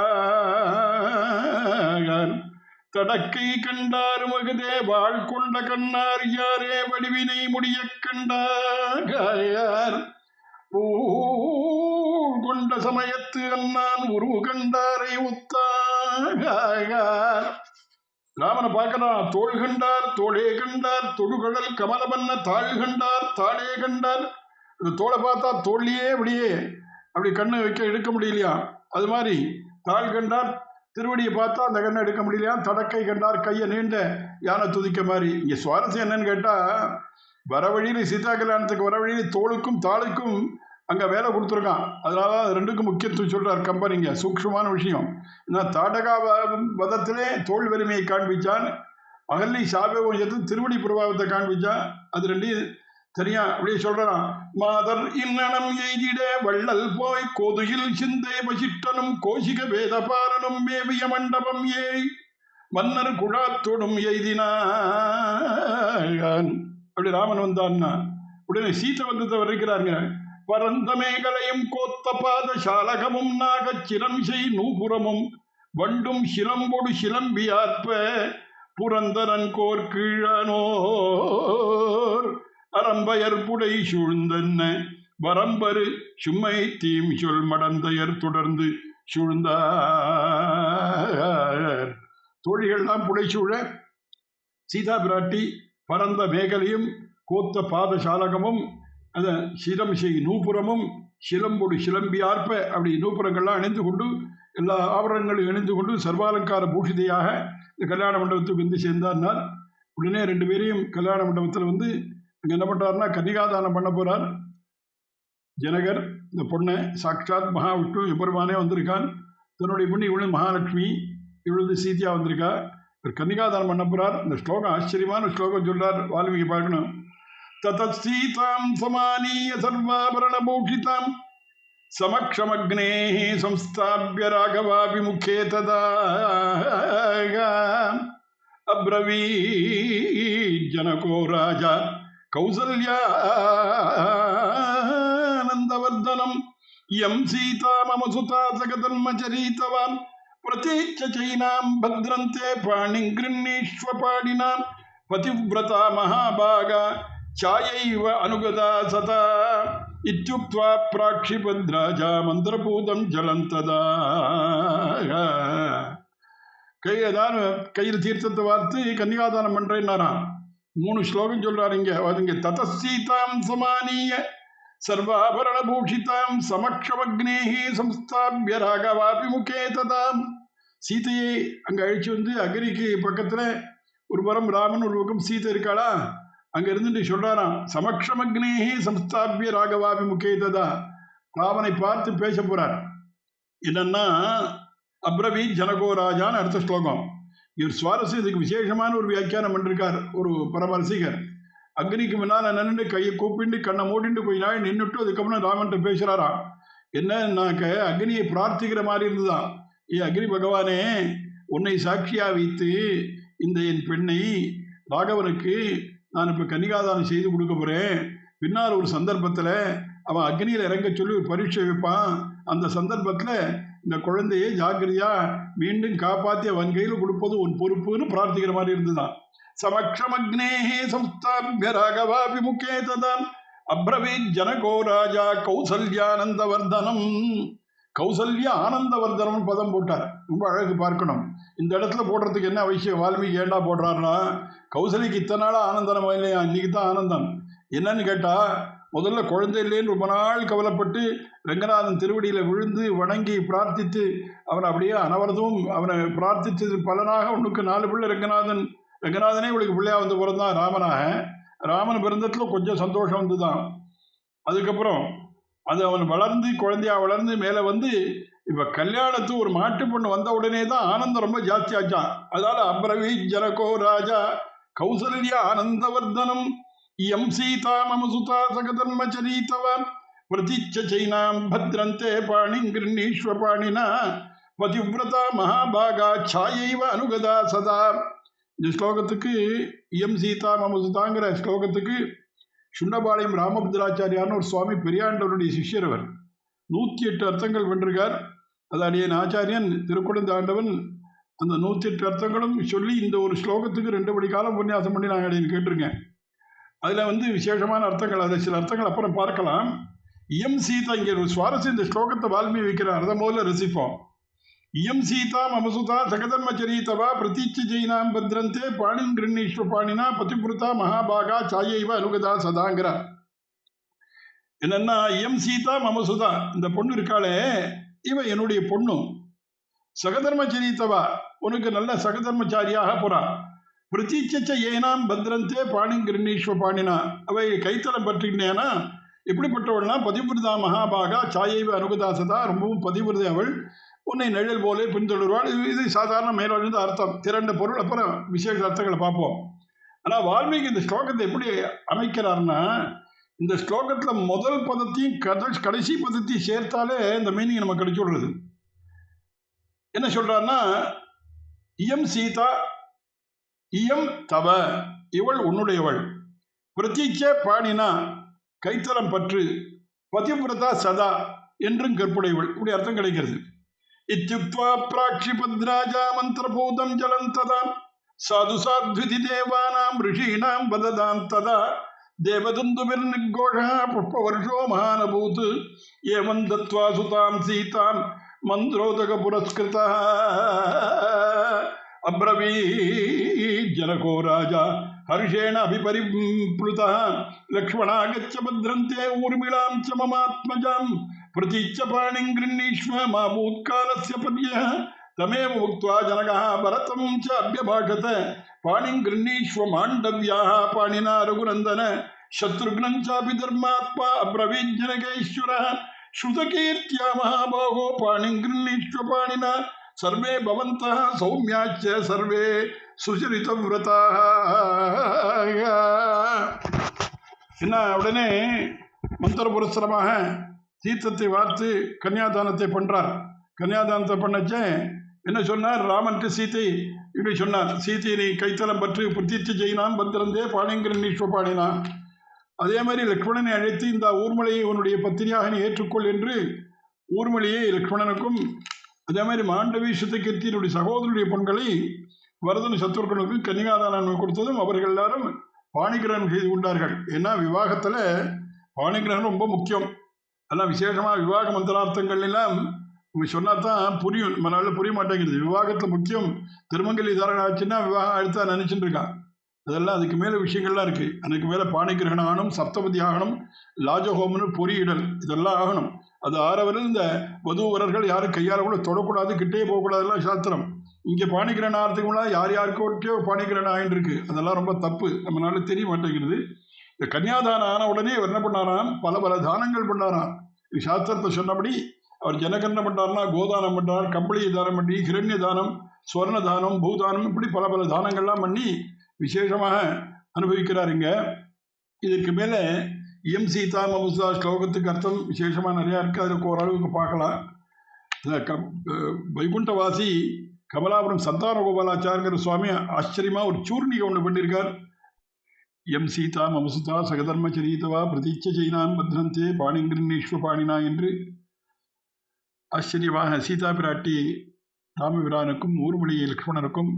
தடக்கை கண்டார் மகதே வாழ் கொண்ட கண்ணார் யாரே வடிவினை முடிய கண்டார் கொண்ட சமயத்து அண்ணான் உருவு கண்டாரை ஒத்தார். ராமனை பார்க்கலாம். தோள் கண்டார் தோளே கண்டார் தொடுகடல் கமலமன்ன தாள் கண்டார் தாளே கண்டார். இந்த தோளை பார்த்தா தோல்லையே அப்படியே அப்படி கண்ணை எடுக்க முடியலையா, அது மாதிரி தாள் கண்டார் திருவடியை பார்த்தா அந்த கண்ணை எடுக்க முடியலையா, தடக்கை கண்டார் கையை நீண்ட யானை துதிக்க மாதிரி. இங்கே சுவாரஸ்யம் என்னன்னு கேட்டால், வர வழியில் சீதா கல்யாணத்துக்கு வர வழியில் தோளுக்கும் தாளுக்கும் அங்கே வேலை கொடுத்துருக்கான். அதனால தான் ரெண்டுக்கும் முக்கியத்துவம் சொல்கிறார் கம்பர். இங்கே சூக்ஷ்மமான விஷயம். நான் தாடகா வதத்திலே தோல் வலிமையை காண்பிச்சான், அகல்லி சாபவஞ்சத்தில் திருவடி பிரபாவத்தை காண்பிச்சான். அது ரெண்டையும் சரியா அப்படியே சொல்றான். மாதர் இன்னனம் எய்திட வள்ளல் போய் கோதுகில் சிந்தை வசிஷ்டனும் கோஷிக வேதபாரனும் மேவிய மண்டபம் ஏய் மன்னர் குழாத்தோடும் எய்தினான். அப்படி ராமன் வந்தான்னா உடனே சீத்தை வந்து வர்ணிக்கிறாங்க. பரந்த மேகலையும் கோத்த பாத சாலகமும் நாகச் சிரம்சை நூபுரமும் வண்டும் சிலம்பொடு சிலம்பியாற்ப புரந்தரன் கோர் கீழனோர் அரம்பயர் புடை சூழ்ந்தன்ன வரம்பரு சும்மை தீம் சொல் மடந்தையர் தொடர்ந்து சூழ்ந்தார். தோழிகள்லாம் புடைசூழ சீதா பிராட்டி பரந்த மேகலையும் கோத்த பாத சாலகமும் அந்த சிரம்சை நூபுரமும் சிலம்பொடு சிலம்பியார்ப்ப அப்படி நூபுரங்கள்லாம் அணிந்து கொண்டு எல்லா ஆபரணங்களும் இணைந்து கொண்டு சர்வாலங்கார பூஷிதையாக இந்த கல்யாண மண்டபத்துக்கு வந்து சேர்ந்தார்னால் உடனே ரெண்டு பேரையும் கல்யாண மண்டபத்தில் வந்து அங்கே என்ன பண்ணுறாருன்னா கன்னிகாதானம் பண்ண போகிறார். ஜனகர் இந்த பொண்ணை சாட்சாத் மகாவிஷ்ணு எம்பெருமானே வந்திருக்கான். தன்னுடைய பொண்ணு இவளு மகாலட்சுமி, இவளது சீத்தியா வந்திருக்கா. இவர் கன்னிகாதானம் பண்ண போகிறார். இந்த ஸ்லோகம் ஆச்சரியமான ஸ்லோகம் சொல்கிறார், வால்மீகி பார்க்கணும். ததத் சீதாம் சமானீய சர்வாபரண பூஷிதாம் சமக்ஷமக்னே சம்ஸ்தாபிய ராகவாபிமுகே ததா அப்ரவீத் ஜனகோ ராஜா கௌசல்யானந்தவர்தனம் யம் சீதா மம சுதா சகதர்மச்சரீதவான் பிரதீச்ச சைனாம் பத்ரந்தே பாணிங் கிருண்ணீஸ்வ பாடினாம் பதிவ்ரதா மகாபாகா சாயைவ அனுகதா சதா இத்யுக்த்வா பிராக்ஷிபத்ராஜா மந்திரபூதம் ஜலந்ததா. கையில் தீர்த்தத்தை வார்த்து கன்னிகாதானம் பண்றேன்னாராம். 3 ஸ்லோகம் சொல்றாரு இங்க. அதுங்க ததசீதாம் சமானீய சர்வாபரண பூஷிதாம் சமக்ஷமக்னேஹி சம்ஸ்தாபிய ராகவாபிமுகே ததாம். சீதையை அங்க அழிச்சு வந்து அக்னிக்கு பக்கத்துல ஒரு புறம் ராமன் ஒரு பக்கம் சீதை இருக்காளா, அங்க இருந்துட்டு சொல்றாராம். சமக்ஷமக்னேஹி சம்ஸ்தாபிய ராகவாபிமுகே ததா. ராமனை பார்த்து பேச போறார். என்னன்னா அப்ரவி ஜனகோ ராஜான்னு அடுத்த ஸ்லோகம். இவர் சுவாரஸ்யம் இதுக்கு விசேஷமான ஒரு வியாக்கியானம் பண்ணிருக்கார் ஒரு பரமரசிகர். அக்னிக்கு முன்னால் நின்று கையை கூப்பிண்டு கண்ணை மூடிண்டு கொஞ்ச நாள் நின்றுட்டு அதுக்கப்புறம் ராமன்ட்ட பேசுகிறாராம். என்னன்னாக்க அக்னியை பிரார்த்திக்கிற மாதிரி இருந்துதான். அக்னி பகவானே, உன்னை சாட்சியாக வைத்து இந்த என் பெண்ணை ராகவனுக்கு நான் இப்போ கன்னிகாதானம் செய்து கொடுக்க போகிறேன். பின்னால் ஒரு சந்தர்ப்பத்தில் அவன் அக்னியில் இறங்க சொல்லி ஒரு பரீட்சை வைப்பான். அந்த சந்தர்ப்பத்தில் இந்த குழந்தையை ஜாக்கிரதையாக மீண்டும் காப்பாற்றி அவன் கையில் கொடுப்பது உன் பொறுப்புன்னு பிரார்த்திக்கிற மாதிரி இருந்துதான். சமக்ஷமக்னேஹே சம்ஸ்தாபிய ராகவாபிமுகே ததான் அப்ரவீத் ஜனகோ ராஜா கௌசல்யானந்தவர்தனம். கௌசல்யா ஆனந்தவர்தனம் பதம் போட்டார். ரொம்ப அழகு பார்க்கணும். இந்த இடத்துல போடுறதுக்கு என்ன அவசியம்? வால்மீகி ஏண்டா போடுறாருன்னா, கௌசலிக்கு இத்தனை நாளாக ஆனந்தனம் இல்லையா, இன்னைக்கு தான் ஆனந்தம். என்னன்னு கேட்டால், முதல்ல குழந்தை இல்லைன்னு ரொம்ப நாள் கவலைப்பட்டு ரங்கநாதன் திருவடியில் விழுந்து வணங்கி பிரார்த்தித்து அவனை அப்படியே அனவரதும் அவனை பிரார்த்தித்தது பலனாக உனக்கு 4 பிள்ளை ரங்கநாதனே இவளுக்கு பிள்ளையா வந்து பிறந்தான் ராமனாக. ராமன் பிறந்தத்தில் கொஞ்சம் சந்தோஷம் வந்து தான். அதுக்கப்புறம் அது அவன் வளர்ந்து குழந்தையா வளர்ந்து மேலே வந்து இப்போ கல்யாணத்து ஒரு மாட்டு பொண்ணு வந்த உடனே தான் ஆனந்தம் ரொம்ப ஜாஸ்தி ஆச்சான். அதனால அப்ரவி ஜனகோ ராஜா கௌசல்யா ஆனந்தவர்தனம் இயம் சீதா மம சுதா சகதர்மச்சரீதவான் பிரதிச்சைனாம் பத்ரந்தே பாணிங்கிருஷ்வ பாணினா பதிவிரதா மகாபாகா சாயைவ அனுகதா சதா. இந்த ஸ்லோகத்துக்கு இயம் சீதா மம சுதாங்கிற ஸ்லோகத்துக்கு சுண்டபாளையம் ராமபத்ராச்சாரியார்னு ஒரு சுவாமி பெரியாண்டவருடைய சிஷ்யர். அவர் 108 அர்த்தங்கள் வென்றிருக்கார். அது அடியன் ஆச்சாரியன் திருக்குடந்தாண்டவன் அந்த 108 அர்த்தங்களும் சொல்லி இந்த ஒரு ஸ்லோகத்துக்கு 2 மணி காலம் உபன்யாசம் பண்ணி நாங்கள் அடியன் கேட்டிருக்கேன். அதில் விசேஷமான அர்த்தங்கள், அதை சில அர்த்தங்கள் அப்புறம் பார்க்கலாம். இயம் சீதா, இங்கே ஒரு சுவாரஸ்யம் இந்த ஸ்லோகத்தை வால்மீகி வைக்கிறார். அதை முதல்ல ரசிப்போம். இயம் சீதா மமசுதா சகதர்மச்சரீதவா பிரதீட்ச ஜெயினாம் பத்ரந்தே பாணிம் கிருண்ணீஸ்வ பாணினா பதிபுருதா மகாபாகா சாயைவ அனுகதா சதாங்கிறார். என்னன்னா, இயம் சீதா மமசுதா, இந்த பொண்ணு இருக்காளே இவ என்னுடைய பொண்ணு. சகதர்மச்சரீதவா, உனக்கு நல்ல சகதர்மச்சாரியாக போறா. பிரதீட்ச ஏனாம் பத்ரந்தே பாணிம் கிருண்ணீஸ்வ பாணினா, அவை கைத்தலம் பற்றினேனா எப்படிப்பட்டவள்னா பதிவிரதா மகாபாகா சாயைவ அனுகதா சதா, ரொம்பவும் பதிவிரதை அவள், உன்னை நிழல் போலே பின்தொடர்வாள். இது சாதாரண மேலொழிந்த அர்த்தம். திரண்ட பொருள் அப்புறம் விசேஷ அர்த்தங்களை பார்ப்போம். ஆனால் வால்மீகி இந்த ஸ்லோகத்தை எப்படி அமைக்கிறார்னா, இந்த ஸ்லோகத்தில் முதல் பதத்தையும் கடைசி பதத்தையும் சேர்த்தாலே இந்த மீனிங் நமக்கு கிடைச்சி விடுறது. என்ன சொல்றாருன்னா, இயம் சீதா இயம் தவ, இவள் உன்னுடையவள். பிரதீட்ச பாணினா, கைத்தலம் பற்று. பதிவிரதா சதா, என்றும் கற்புடையவள். இப்படி அர்த்தம் கிடைக்கிறது. இத்யுக்த்வா பிராக்ஷிபத்ராஜா மந்திரபூதம் ஜலம் ததா சாது சாத்விதி தேவானாம் ரிஷீணாம் வததாம் ததா தேவதுந்துபிர் நிர்கோஷா புஷ்பவர்ஷோ மகானபூத் ஏவம் தத்வா சுதாம் சீதாம் மந்திரோதக புரஸ்கிருதா அப்ரவீ ஜனகோ ராஜா ஹர்ஷேண அபிபரிப்ளுதா லக்ஷ்மணா கச்ச பத்ரந்தே ஊர்மிளாம் ச மமாத்மஜாம் பிரதீட்ச பாணிம் கிருண்ணீஷ்வ மா பூத்காலஸ்ய பத்யः தமேவ உக்த்வா ஜனகः பரதம் ச அப்யபாஷத பாணிம் கிருண்ணீஷ்வ மாண்டவ்யாः பாணினா ரகுநந்தன சத்ருக்னம் சாபி தர்மாத்மா அப்ரவீத் ஜனகேஸ்வரः ஸ்ருதகீர்த்தியா மகாபாகோ பாணிம் கிருண்ணீஷ்வ பாணினா சர்வே பவந்தः சௌமியாச்ச சர்வே சுசரித விரதாக. என்ன உடனே மந்திர புரஸ்தரமாக தீர்த்தத்தை வார்த்து கன்னியாதானத்தை பண்றார். கன்னியாதானத்தை பண்ணச்சே என்ன சொன்னார்? ராமன்ட்டு சீத்தை இப்படி சொன்னார், சீத்தை நீ கைத்தலம் பற்றி பிரதீட்சை செய்யினான் பத்திரந்தே பாணிங்கிரீஸ்வ பாணினா. அதே மாதிரி லக்ஷ்மணனை அழைத்து இந்த ஊர்மலையை உன்னுடைய பத்தினியாக நீ ஏற்றுக்கொள் என்று ஊர்மலையை லக்ஷ்மணனுக்கும், அதே மாதிரி மாண்டவி சுத்தகீர்த்தியினுடைய சகோதரனுடைய பெண்களை வரதன் சத்ருகனுக்கும் கன்னிகாதானம் கொடுத்ததும் அவர்கள் எல்லாரும் பாணிகிரகணம் செய்து கொண்டார்கள். ஏன்னா விவாகத்தில் பாணிகிரகணம் ரொம்ப முக்கியம். அதெல்லாம் விசேஷமாக விவாக மந்திரார்த்தங்கள் எல்லாம் சொன்னா தான் புரியும். நம்மளால புரிய மாட்டேங்கிறது. விவாகத்தில் முக்கியம் திருமங்கலி தாரணை ஆச்சுன்னா விவாகம் அடுத்தா நினைச்சுட்டு இருக்கான். அதெல்லாம் அதுக்கு மேலே விஷயங்கள்லாம் இருக்குது. அதுக்கு மேலே பாணிகிரகணம் ஆகணும், சப்தபதி ஆகணும், லாஜஹோம்னு பொறியிடல், இதெல்லாம் ஆகணும். அது ஆறவரில் இந்த வதூவரர்கள் யாரும் கையால் கூட தொடக்கூடாது, கிட்டே போகக்கூடாதுலாம் சாஸ்திரம். இங்கே பாணிகிரகணம் ஆகிறதுக்கு முன்னாடி யார் யாருக்கோ பாணிகிரகணம் ஆகிட்டு இருக்கு. அதெல்லாம் ரொம்ப தப்பு, நம்மளால தெரிய மாட்டேங்கிறது. இந்த கன்னியாதானம் ஆன உடனே என்ன பண்ணாராம்? பல தானங்கள் பண்ணாராம். சாஸ்திரத்தை சொன்னபடி அவர் ஜனகர் என்ன பண்றாருன்னா கோதானம் பண்றார், கம்பளியை தானம் பண்ணி, ஹிரண்ய தானம், ஸ்வர்ண தானம், பூதானம், இப்படி பல பல தானங்கள்லாம் பண்ணி விசேஷமாக அனுபவிக்கிறார். இங்க இதற்கு மேல இயம் சீதா மமுசா ஸ்லோகத்துக்கு அர்த்தம் விசேஷமா நிறையா இருக்கு. அதுக்கு ஓரளவுக்கு பார்க்கலாம். வைகுண்டவாசி கமலாபுரம் சந்தான கோபாலாச்சாரியர் சுவாமி ஆச்சரியமா ஒரு சூர்ணிகை ஒன்று பண்ணியிருக்கார். எம் சீதா மமசுதா சகதர்ம சரீதவா பிரதீட்ச ஜெயினாம் பத்ரந்தே பாணிங்கிரீஸ்வ பாணினா என்று ஆச்சரியமாக சீதா பிராட்டி ராமபிரானுக்கும் ஊர்மொழி லக்ஷ்மணருக்கும்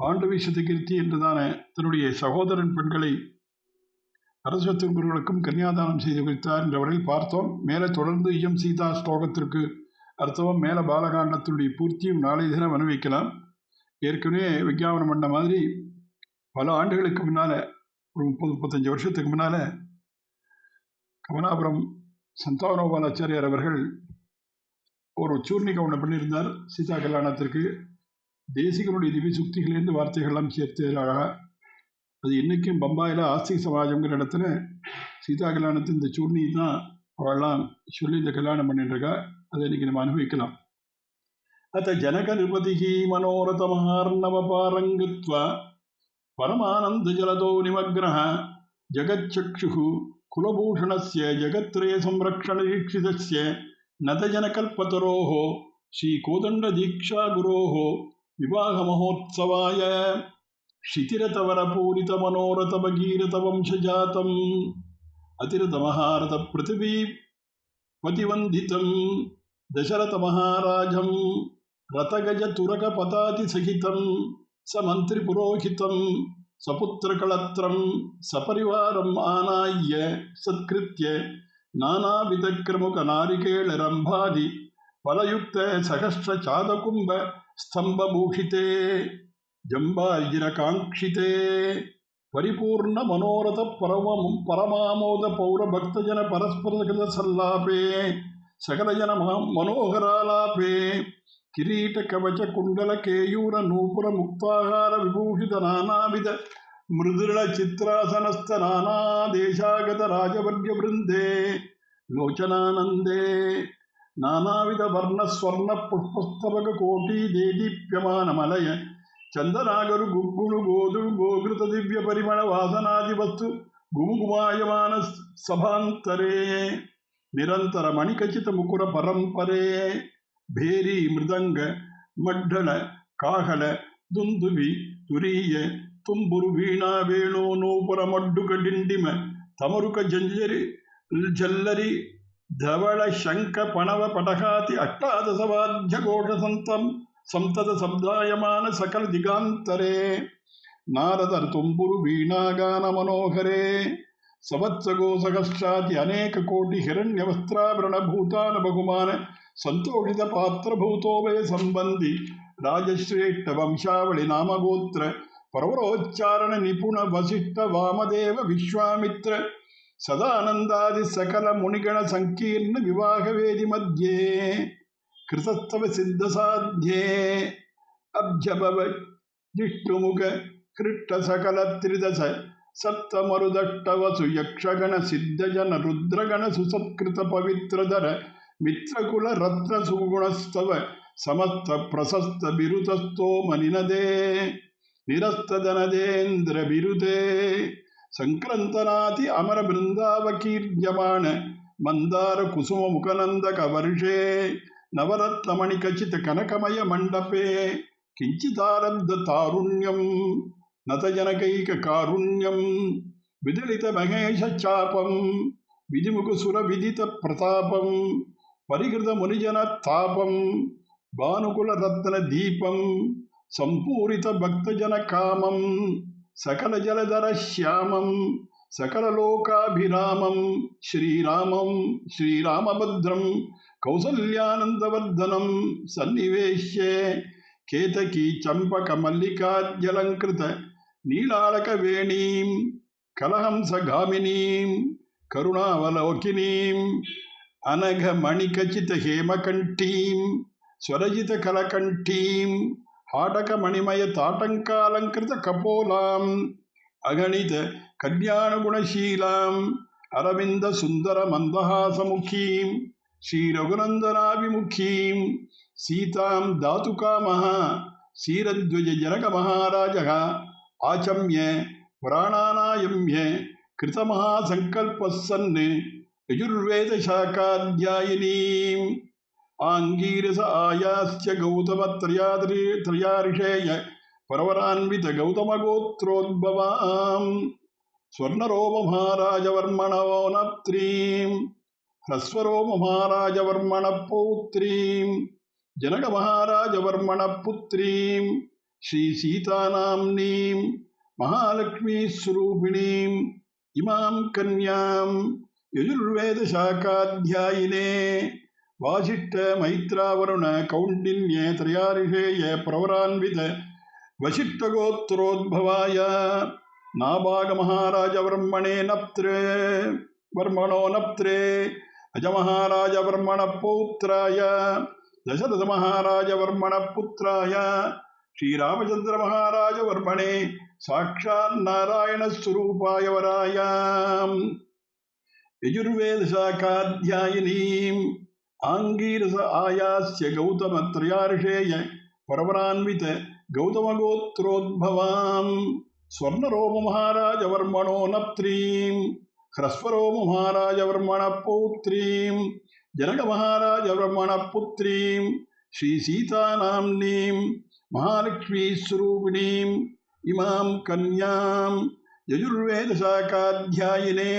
பாண்டவீஷத்து கீர்த்தி என்றுதான தன்னுடைய சகோதரன் பெண்களை அரசத்துவர்களுக்கும் கன்னியாதானம் செய்து வைத்தார் என்ற வரையில் பார்த்தோம். மேலே தொடர்ந்து இயம் சீதா ஸ்லோகத்திற்கு அர்த்தம் மேலே பாலகாண்டத்தினுடைய பூர்த்தியும் நாளை தினம் அனுபவிக்கலாம். ஏற்கனவே விஞ்ஞாபனம் பண்ண மாதிரி பல ஆண்டுகளுக்கு முன்னால், ஒரு 30-35 வருஷத்துக்கு முன்னால் கமலாபுரம் சந்தானோபாலாச்சாரியார் அவர்கள் ஒரு சூர்ணிகை ஒன்று பண்ணியிருந்தார் சீதா கல்யாணத்திற்கு. தேசிகனுடைய திவ்ய சுக்திகளிலிருந்து வார்த்தைகள்லாம் சேர்த்து அழகாக அது இன்றைக்கும் பம்பாயில் ஆஸ்திக சமாஜங்கிற இடத்துல சீதா கல்யாணத்தின் இந்த சூர்ணி தான் அவெல்லாம் சொல்லி இந்த கல்யாணம் பண்ணிட்டுருக்கா. அதை இன்னைக்கு நம்ம அனுபவிக்கலாம். அத்த ஜனக நிருபதிகி மனோரதமஹார்ணவபாரங்கத்வா பரமானந்த ஜலதோ நிமக்னஹ ஜகச்சக்ஷுஹு குலபூஷணஸ்ய ஜகத்ரய சம்ரக்ஷண தீட்சிதஸ்ய நதஜனகல்பதரோஹ ஸ்ரீ கோதண்ட தீக்ஷா குரோஹ விவாக மகோத்சவாய क्षितिरतवरपूरित मनोरथ भगीरथ वंशजातम् अतिरथ महारथ पृथिवी पतिवन्दितं दशरथ महाराजं रथगज तुरक पताति सहितं समन्त्रि पुरोहितं सपुत्रकलत्रं सपरिवारम् आनाय्य सत्कृत्य नानाविधक्रमुक नारिकेळ रम्भादि फलयुक्त सहस्र चादकुम्भ स्तंभभूषिते जंबाजिरकांक्षिते परिपूर्ण मनोरथ परमामोद पौर भक्तजन परस्पर सल्लापे सकल जन मनोहरालापे किरीट कवच कुंडल केयूर नूपुर मुक्ताहार विभूषित नानाविध मृदुल चित्रासनस्थ नाना देशागत राजवर्य वृंदे लोचनानंदे नानाविध वर्ण स्वर्ण पुष्पस्तवक कोटि देदीप्यमान मलय चंदनागरु गुग्गुणु गोदुळु गोघृत दिव्य परिमळ वासनादि वस्तु गुमुगुमायमान सभांतरे निरंतर मणिकचित मुकुर परंपरे भेरी मृदंग मड्डल काहल दुंदुबि तुरीय तुम्बुरु वीणा वेणु नूपुर मड्डुक डिंडिम तमरुक जंजरी जल्लरी धवल शंख पणव पटहाति अष्टादश वाद्य घोष संतम संतत शब्दायमान सकल दिगांतरे नारदर तुम्बुरु वीणागान मनोहरे सवत्सगो सहस्राति अनेक कोटि हिरण्य वस्त्राभरण भूतान बहुमान संतोषित पात्र भूतोभय संबंधी राजश्रेष्ठ वंशावली नाम गोत्र परवरोच्चारण निपुण वसिष्ठ वामदेव विश्वामित्र सदानंदादि सकल मुनिगण संकीर्ण विवाह वेदि मध्ये कृतस्तव सिद्ध साध्ये अब्जभव जिष्णुमुख कृष्ट सकल त्रिदश सप्तमरुदष्टवसु यक्षगण सिद्धजन रुद्रगण सुसत्कृत पवित्रधर मित्रकुल रत्न सुगुणस्तव समस्त प्रशस्त बिरुतस्तो मनिनदे निरस्त धनदेन्द्र बिरुते संक्रंतनाति अमर बृंदावकीर्यमाण मंदार कुसुम मुखनंदक वर्षे नवरत्नमणि कचित कनकमय मंडपे किंचिदारब्ध तारुण्यम नतजनकैक कारुण्यम विदलित महेश चापम विधिमुख सुर विदित प्रतापम परिकृत मुनिजन तापम भानुकुल रत्न दीपम संपूरित भक्तजन कामम सकल जलधर श्यामम सकल लोकाभिरामम श्रीरामम श्रीरामभद्रम कौसल्यानंदवर्धनम सन्निवेश्य केतकी चंपक मल्लिकाद्यलंकृत नीलालक वेणीं कलहंस गामिनीं करुणावलोकिनीं अनघ मणिकचित हेमकंठीं स्वरजित कलकंठीं हाटक मणिमय ताटंकालंकृत कपोलां अगणित कल्याण गुणशीलां अरविंद सुंदर मंदहासमुखीं श्रीरघुनन्दनाभिमुखीं सीतां दातुकामः श्रीरध्वजजनकमहाराजः आचम्य पुराणानायम्य कृतमहासङ्कल्पः सन् यजुर्वेदशाखाध्यायिनीम् आङ्गीरस आयास्य गौतमत्रयाऋषेय परवरान्वित गौतमगोत्रोद्भवाम् स्वर्णरोममहाराजवर्मणोनप्त्रीम् ह्रस्वरोममहाराजवर्मणः पौत्रीम् जनकमहाराजवर्मणः पुत्रीम् श्रीसीतानाम्नीम् महालक्ष्मीस्वरूपिणीम् इमां कन्याम् यजुर्वेदशाखाध्यायिने वासिष्ठ मैत्रावरुण कौण्डिन्ये त्रयाऋषेय प्रवरान्वित वसिष्ठगोत्रोद्भवाय नाभागमहाराजवर्मणे नप्त्रे वर्मणो नप्त्रे अजमहाराजवर्मणः पौत्राय दशरथमहाराजवर्मणः पुत्राय श्रीरामचन्द्रमहाराजवर्मणे साक्षात् नारायणस्वरूपाय वराय यजुर्वेदशाखाध्यायिनीम् आङ्गीरस आयास्य गौतमत्रयाऋषेय परवरान्वित गौतमगोत्रोद्भवाम् स्वर्णरोममहाराजवर्मणो नप्त्रीम् ह्रस्वरोममहाराजवर्मणः पौत्रीम् जनकमहाराजवर्मणः पुत्रीम् श्रीसीतानाम्नीम् महालक्ष्मीस्वरूपिणीम् इमां कन्याम् यजुर्वेदशाखाध्यायिने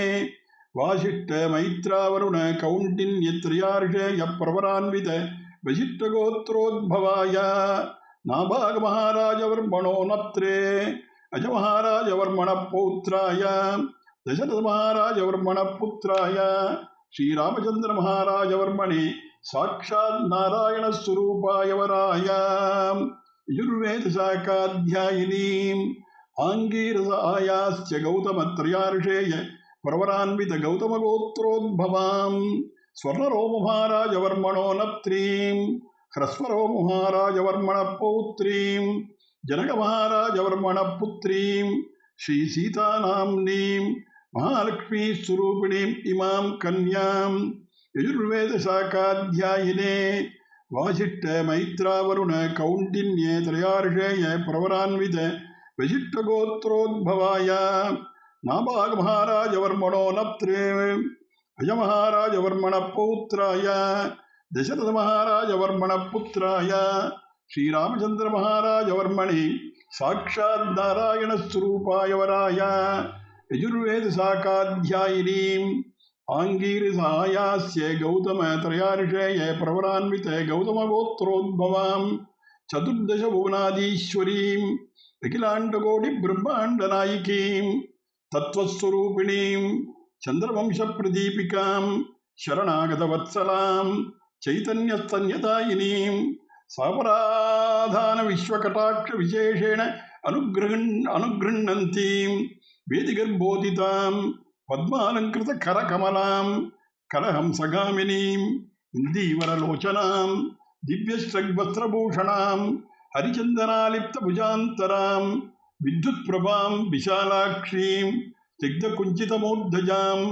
वासिष्ठ मैत्रावरुण कौण्डिन्यत्रयाऋषेय प्रवरान्वित वसिष्ठगोत्रोद्भवाय नाभागमहाराजवर्मणो नप्त्रे अजमहाराजवर्मणः पौत्राय दशरथमहाराजवर्मणः पुत्राय श्रीरामचन्द्रमहाराजवर्मणे साक्षात् नारायणस्वरूपाय वराय यजुर्वेदशाखाध्यायिनीम् आङ्गीरस आयास्य गौतमत्रयाऋषेय प्रवरान्वित गौतमगोत्रोद्भवाम् स्वर्णरोममहाराजवर्मणो नप्त्रीम् ह्रस्वरोममहाराजवर्मणः पौत्रीम् जनकमहाराजवर्मणः पुत्रीम् श्रीसीतानाम्नीम् महालक्ष्मीस्वरूपिणीम् इमां कन्याम् यजुर्वेदशाखाध्यायिने वासिष्ठ मैत्रावरुण कौण्डिन्ये त्रयाऋषेय प्रवरान्वित वसिष्ठगोत्रोद्भवाय नाभागमहाराजवर्मणो नप्त्रे अजमहाराजवर्मणः पौत्राय दशरथमहाराजवर्मणः पुत्राय श्रीरामचन्द्रमहाराजवर्मणे साक्षात् नारायणस्वरूपाय वराय यजुर्वेदशाखाध्यायिनीम् आङ्गीरस आयास्य गौतमत्रयाऋषेय प्रवरान्वित गौतमगोत्रोद्भवाम् चतुर्दशभुवनाधीश्वरीम् अखिलाण्डकोटिब्रह्माण्डनायिकीम् तत्त्वस्वरूपिणीम् चन्द्रवंशप्रदीपिकाम् शरणागतवत्सलाम् चैतन्यस्तन्यदायिनीम् सापराधानविश्वकटाक्षविशेषेण अनुगृह्णन्तीम् वेदिगर्भोदिताम् पद्मालङ्कृतकरकमलाम् कलहंसगामिनीम् इन्दीवरलोचनाम् दिव्यश्रग्वस्त्रभूषणाम् हरिचन्दनालिप्तभुजान्तराम् विद्युत्प्रभाम् विशालाक्षीम् स्निग्धकुञ्चितमूर्धजाम्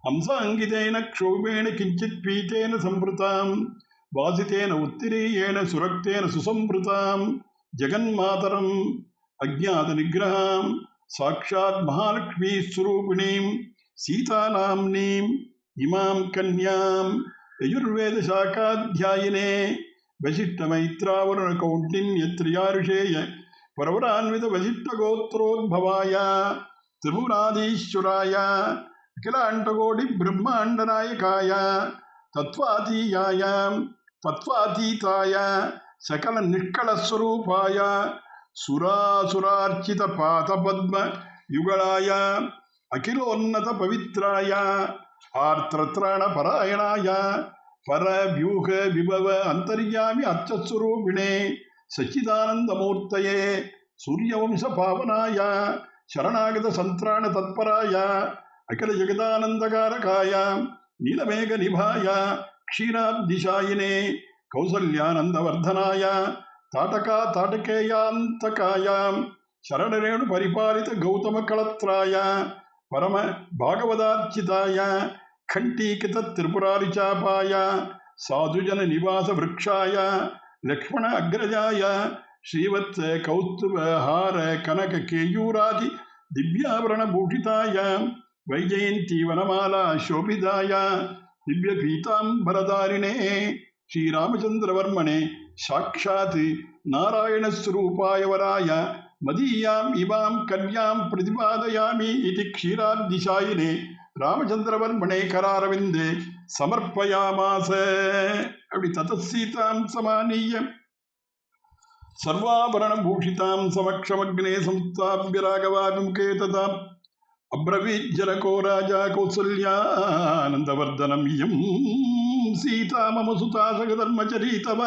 हंसाङ्गितेन क्षोभेण किञ्चित् पीतेन संवृताम् वासितेन उत्तिरीयेण सुरक्तेन सुसंवृताम् जगन्मातरम् अज्ञातनिग्रहाम् साक्षात् महालक्ष्मीस्वरूपिणीम् सीतानाम्नीम् इमां कन्याम् यजुर्वेदशाखाध्यायिने वसिष्ठमैत्रावरुण कौण्डिन्यत्रयाऋषेय परवरान्वित वसिष्ठगोत्रोद्भवाय त्रिभुवनाधीश्वराय अखिलाण्डकोटिब्रह्माण्डनायकाय तत्त्वातीताय सकलनिष्कलस्वरूपाय सुरासुरार्चितपादपद्मयुगलाय अखिलोन्नतपवित्राय आर्त्रत्राणपरायणाय परव्यूह विभव अन्तर्यामि अर्थस्वरूपिणे सच्चिदानन्दमूर्तये सूर्यवंशपावनाय शरणागतसन्त्राणतत्पराय अखिलजगदानन्दकारकाय नीलमेघनिभाय क्षीराब्धिशायिने कौसल्यानन्दवर्धनाय ताटकेयान्तकाय शरणरेणुपरिपालित गौतमकळत्राय परम भागवतार्चिताय खण्डीकृतत्रिपुरारिचापाय साधुजन निवास वृक्षाय लक्ष्मण अग्रजाय श्रीवत्स कौस्तुभ हार कनक केयूरादि दिव्याभरण भूषिताय वैजयंती वनमाला शोभिताय दिव्य पीतांबरधारिणे श्रीरामचंद्रवर्मणे साक्षात् नारायण स्वरूपाय वराय मदीयाम् इवां कन्यां प्रतिपादयामि इति क्षीराब्धिशायिने रामचंद्रवर्मणे करारविन्दे समर्पयामास अपि ततः सीतां समानीय सर्वाभरण भूषितां समक्षमग्ने संस्थाप्य राघवाभिमुखे तथा अब्रवीज्जनको राजा कौसल्यानन्दवर्धनम् इयं सीता मम सुता सगधर्मचरी तव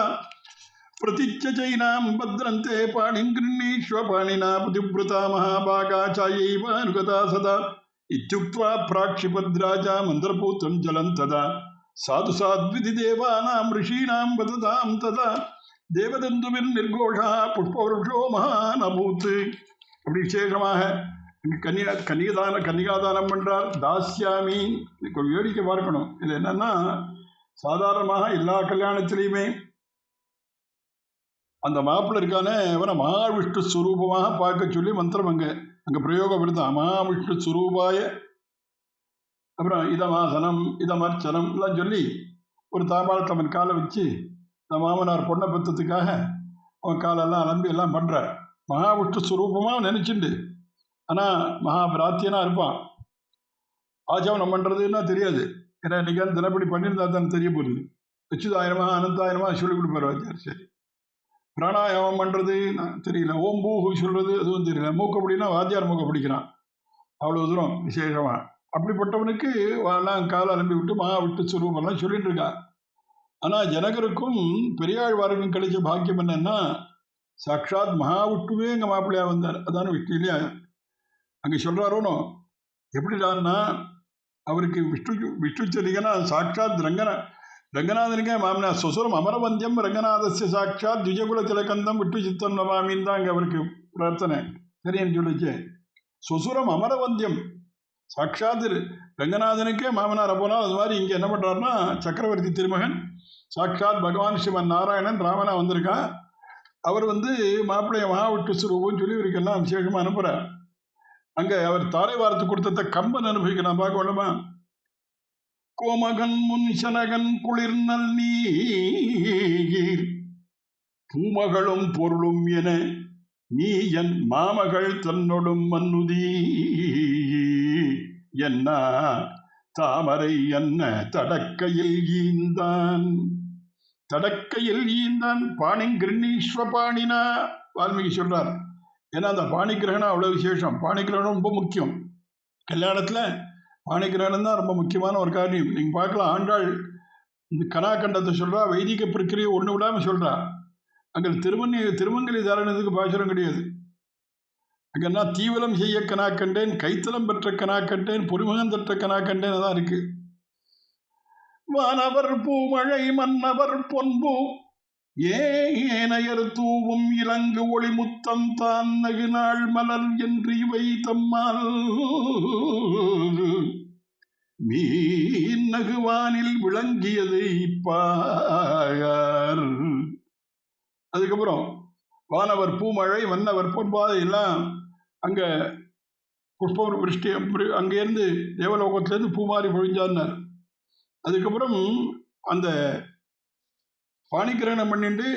प्रतिच्च चैनां भद्रन्ते पाणिं गृह्णीष्व पाणिना पतिव्रता महाभागा चायैव अनुगता सदा इत्युक्त्वा प्राक्षिपद्राजा मन्द्रपूतं जलं तदा साधु साध्विति देवानां ऋषीणां वदतां तदा தேவதந்துவின் புஷ்பவருஷோ மகான் அபூத். அப்படி விசேஷமாக கன்னிகாதானம் பண்றார். தாஸ்யாமி வேடிக்கை பார்க்கணும். இது என்னன்னா சாதாரணமாக எல்லா கல்யாணத்திலையுமே அந்த மாப்பிள்ள இருக்கானே அவனை மகாவிஷ்ணு ஸ்வரூபமாக பார்க்க சொல்லி மந்திரம் அங்கே பிரயோகப்படுத்தான். மகாவிஷ்ணு ஸ்வரூபாய, அப்புறம் இதமாசனம் இதமர்ச்சனம் எல்லாம் சொல்லி ஒரு தாம்பாளத்தை அவன் காலை வச்சு இந்த மாமனார் பொண்ணை பெற்றதுக்காக அவன் காலெல்லாம் அலம்பி எல்லாம் பண்ணுறார். மகாவிஷ்ணு ஸ்வரூபமாக நினச்சிண்டு, ஆனால் மகாபிராத்தியனாக இருப்பான். ஆச்சவனம் பண்ணுறதுன்னா தெரியாது. ஏன்னா இன்றைக்கி தினப்படி பண்ணியிருந்தா தானே தெரிய போகுது. அச்சுதாயிரமா அனந்தாயிரமா சொல்லிக் கொடுப்பார் வாத்தியார். சரி, பிராணாயாமம் பண்ணுறது தெரியல, ஓம் பூ சொல்கிறது அதுவும் தெரியல. மூக்க பிடினா வாத்தியார் மூக்க பிடிக்கிறான், அவ்வளோ தூரம் விசேஷமாக. அப்படிப்பட்டவனுக்கு எல்லாம் காலை அலம்பி விட்டு மகாவிஷ்ணு ஸ்வரூபம்லாம் சொல்லிட்டு இருக்கா. ஆனால் ஜனகருக்கும் பெரியாழ்வாருக்கும் கிடைச்ச பாக்கியம் என்னன்னா, சாட்சாத் மகாவிஷ்ணுவே எங்கள் மாப்பிள்ளையாக வந்தார். அதான விஷ்ணு இல்லையா? அங்கே சொல்கிறாரோனோ எப்படிடான்னா, அவருக்கு விஷ்ணு சொல்லிங்கன்னா சாட்சாத் ரங்கநாதனுக்கே மாமனா சொசுரம் அமரவந்தியம் ரங்கநாதஸ்ய சாட்சாத் திஜகுல திலகந்தம் விட்டு சித்தம் நமாமின்னு தான் அங்கே அவருக்கு பிரார்த்தனை. சரின்னு சொல்லிச்சு. சொசுரம் அமரவந்தியம் சாட்சாத் ரங்கநாதனுக்கே மாமனார் போனால் அது மாதிரி இங்கே என்ன பண்ணுறாருன்னா, சக்கரவர்த்தி திருமகன் சாட்சாத் பகவான் சிவன் நாராயணன் ராமனா வந்திருக்கான். அவர் மாப்பிள்ளைய மகாவிஷ்ணு ஸ்வரூபம்னு சொல்லி இவருக்கெல்லாம் விசேஷமாக அனுப்புகிறார். அங்கே அவர் தாரை வார்த்து கொடுத்த கம்பன் அனுபவிக்கிறான். பார்க்க வேண்டுமா? கோமகன் முன் சனகன் குளிர்நல் நீர் பூமகளும் பொருளும் என நீ என் மாமகள் தன்னொடும் மன்னுதி என்ன தாமரை என்ன தடக்கையில் ஈந்தான் பாணிங்கிருஷ்வ பாணினா வால்மீகி சொல்றார். ஏன்னா அந்த பாணிகிரகணம் அவ்வளோ விசேஷம். பாணிகிரகணம் ரொம்ப முக்கியம். கல்யாணத்தில் பாணிகிரகணம் தான் ரொம்ப முக்கியமான ஒரு காரியம். நீங்கள் பார்க்கலாம், ஆண்டாள் இந்த கனாகண்டத்தை சொல்கிறா, வைதிக பிரக்கிரியை ஒன்று விடாமல் சொல்கிறா. அங்கே திருமங்கலி தாரணத்துக்கு பாசுரம் கிடையாது. அங்கன்னா தீவலம் செய்ய கனா கண்டேன், கைத்தலம் பெற்ற கனா கண்டேன், பொறிமுகம் தற்ற கனா கண்டேன் தான் இருக்கு. வானவர் பூமழை மன்னவர் பொன்பு ஏனையர் தூவும் இலங்கு ஒளி முத்தம் தான் நகுநாள் மலர் என்று இவை தம்மால் மீன் நகுவானில் விளங்கியது இப்பார். அதுக்கப்புறம் வானவர் பூமழை மன்னவர் பொன்பாதை எல்லாம் அங்கே புஷ்ப விருஷ்டி அங்கேருந்து தேவலோகத்திலேருந்து பூமாரி பொழிஞ்சான்னார். அதுக்கப்புறம் அந்த பாணிகிரகணம் பண்ணிட்டு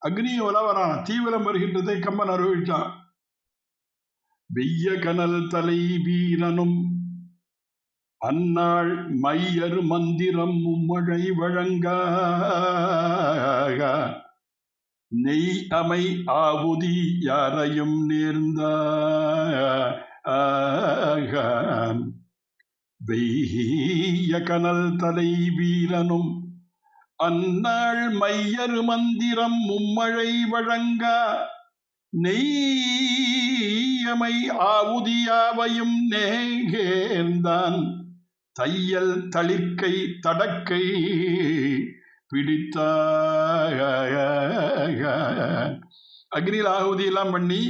அக்னியை வரான். தீவிரம் வருகின்றதை கம்பன் அனுபவிச்சான். வெய்ய கனல் தலை வீரனும் அந்நாள் மையரு மந்திரம் மும்மழை வழங்க நெய் அமை ஆவுதி யாரையும் நேர்ந்த வெய்ய கனல் தலை வீரனும் அந்நாள் மையரு மந்திரம் மும்மழை வழங்க நெய்யமை ஆவுதியாவையும் நேர்ந்தான் தையல் தளிர்க்கை தடக்கை பிடித்த அக்னியில் ஆகுதி எல்லாம் பண்ணி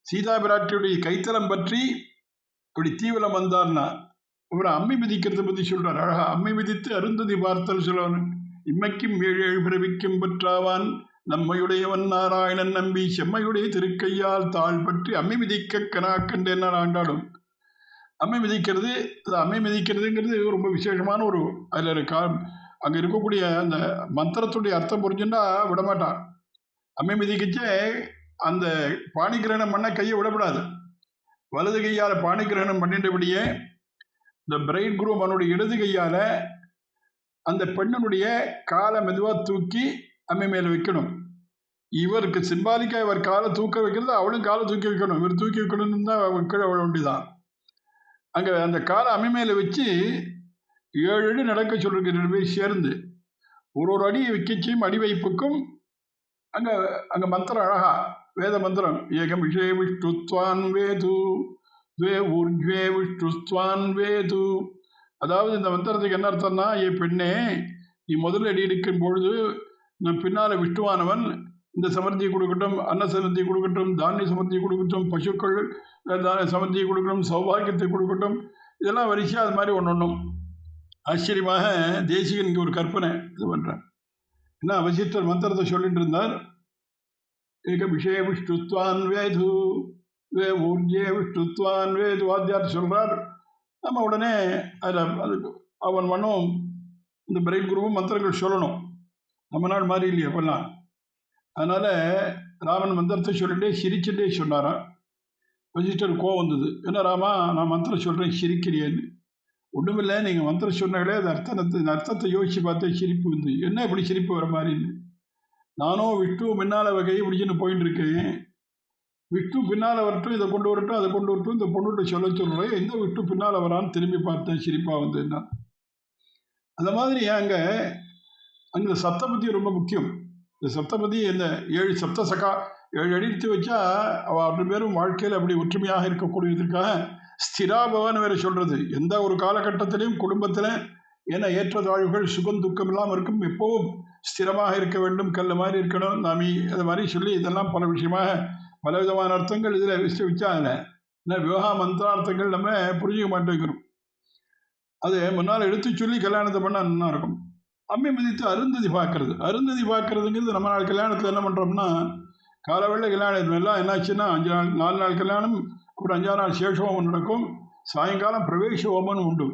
சீதா பிராட்டியுடைய கைத்தலம் பற்றி இப்படி தீவிரம் வந்தார்னா அப்புறம் அம்மி மிதிக்கிறத பற்றி சொல்றார். அழகா அம்மி மிதித்து அருந்ததி பார்த்தல் சொல்லணும். இம்மைக்கும் 7 பிறவிக்கும் பெற்றாவான் நம்மையுடையவன் நாராயணன் நம்பி செம்மையுடைய திருக்கையால் தாழ் பற்றி அம்மை மிதிக்க கனாக்கண்டேன் ஆண்டாடும். அம்மை மிதிக்கிறது, அம்மை மிதிக்கிறதுங்கிறது ரொம்ப விசேஷமான ஒரு அதில் அங்கே இருக்கக்கூடிய அந்த மந்திரத்துடைய அர்த்தம் புரிஞ்சுன்னா விடமாட்டான். அம்மை மிதிக்கச்சே அந்த பாணிகிரகணம் பண்ண கையை விடப்படாது. வலது கையால் பாணிகிரகணம் பண்ணிட்டபடியே இந்த பிரைட் குரூம் அவனுடைய இடது கையால் அந்த பெண்ணனுடைய காலை மெதுவாக தூக்கி அம்மை மேலே வைக்கணும். இவருக்கு சிம்பாலிக்காக இவர் காலை தூக்க வைக்கிறது, அவளும் காலை தூக்கி வைக்கணும். இவர் தூக்கி வைக்கணும்னு தான் கீழே விட வேண்டியதான். அங்கே அந்த காலை அம்மை மேலே வச்சு 7 அடி நடக்க சொல்லிருக்கு. 2 பேர் சேர்ந்து ஒரு அடி வைக்கச்சியும் அடி வைப்புக்கும் அங்கே அங்கே மந்திரம் அழகா வேத மந்திரம் ஏகம் விஷய விஷ்ணுத்வான் வேது துவே ஊர்ஜ்வே விஷ்ணுஸ்துவான் வேது. அதாவது இந்த மந்திரத்துக்கு என்ன அர்த்தம்னா, ஏ பெண்ணே, நீ முதல் அடி எடுக்கும் பொழுது நான் பின்னால் விஷ்ணுவானவன் இந்த சமர்த்தியை கொடுக்கட்டும், அன்ன சமர்த்தியை கொடுக்கட்டும், தானிய சமர்த்தியை கொடுக்கட்டும், பசுக்கள் தானிய சமர்த்தியை கொடுக்கட்டும், சௌபாகியத்தை கொடுக்கட்டும், இதெல்லாம் வரிசையாக அது மாதிரி ஒன்றும் ஆச்சரியமாக தேசிகனுக்கு ஒரு கற்பனை இது பண்ணுறேன். ஏன்னா வசிஷ்டர் மந்திரத்தை சொல்லிட்டு இருந்தார். ஏக விஷய விஷ்ணுத்வான் வேது வே ஊர்ஜே விஷ்ணுத்வான் வேது வாத்தியார் சொல்கிறார். நம்ம உடனே அதில் அதுக்கு அவன் மனும் இந்த பிரைட் குரூப்பும் மந்திரங்கள் சொல்லணும். நம்ம நாள் மாதிரி இல்லையா அப்பெல்லாம். அதனால் ராமன் மந்திரத்தை சொல்லிட்டே சிரிச்சுட்டே சொன்னாரான். வசிஷ்டர் கோவம் வந்தது. என்ன ராமா, நான் மந்திரம் சொல்கிறேன் சிரிக்கிறியேன்னு. ஒன்றுமில்லை, நீங்கள் மந்திரம் சொன்னாங்களே அது அர்த்தத்தை யோசித்து பார்த்தே சிரிப்பு வந்து. என்ன இப்படி சிரிப்பு வர மாதிரின்னு. நானும் விஷ்ணு பின்னால் வகையை பிடிச்சின்னு போயின்னு இருக்கேன். விஷ்ணு பின்னால் வரட்டும், இதை கொண்டு வரட்டும், அதை கொண்டு வரட்டும், இந்த பொண்ணுகிட்ட சொல்கிறேன். எந்த விஷ்ணு பின்னால் வரான்னு திரும்பி பார்த்தேன், சிரிப்பாக வந்து என்ன. அந்த மாதிரி அங்கே சப்தபதி ரொம்ப முக்கியம். இந்த சப்தபதி இந்த 7 சப்தசகா 7 அடி எடுத்து வச்சா அவள் 2 பேரும் வாழ்க்கையில் அப்படி ஒற்றுமையாக இருக்கக்கூடியதுக்காக ஸ்திராபவன் வேறு சொல்கிறது. எந்த ஒரு காலகட்டத்திலையும் குடும்பத்தில் ஏன்னா ஏற்றத்தாழ்வுகள் சுகம் துக்கம் இல்லாமல் இருக்கும், எப்போவும் ஸ்திரமாக இருக்க வேண்டும், கல் மாதிரி இருக்கணும் நாமி, அது மாதிரி சொல்லி இதெல்லாம் பல விஷயமாக பல விதமான அர்த்தங்கள் இதில் வச்சா அதில் இல்லை விவாக மந்திரார்த்தங்கள் நம்ம புரிஞ்சிக்க மாட்டேங்கிறோம். அது முன்னால் எடுத்து சொல்லி கல்யாணத்தை பண்ணால் நல்லா இருக்கும். அம்மை மிதித்து அருந்ததி பார்க்கறதுங்கிறது நம்ம நாள் கல்யாணத்தில் என்ன பண்ணுறோம்னா, காலவேளை கல்யாணம் எல்லாம் என்னாச்சுன்னா 5 நாள் 4 நாள் கல்யாணம், ஒரு 5ஆம் நாள் சேஷ ஹோமம் நடக்கும், சாயங்காலம் பிரவேச ஹோமம்னு உண்டு.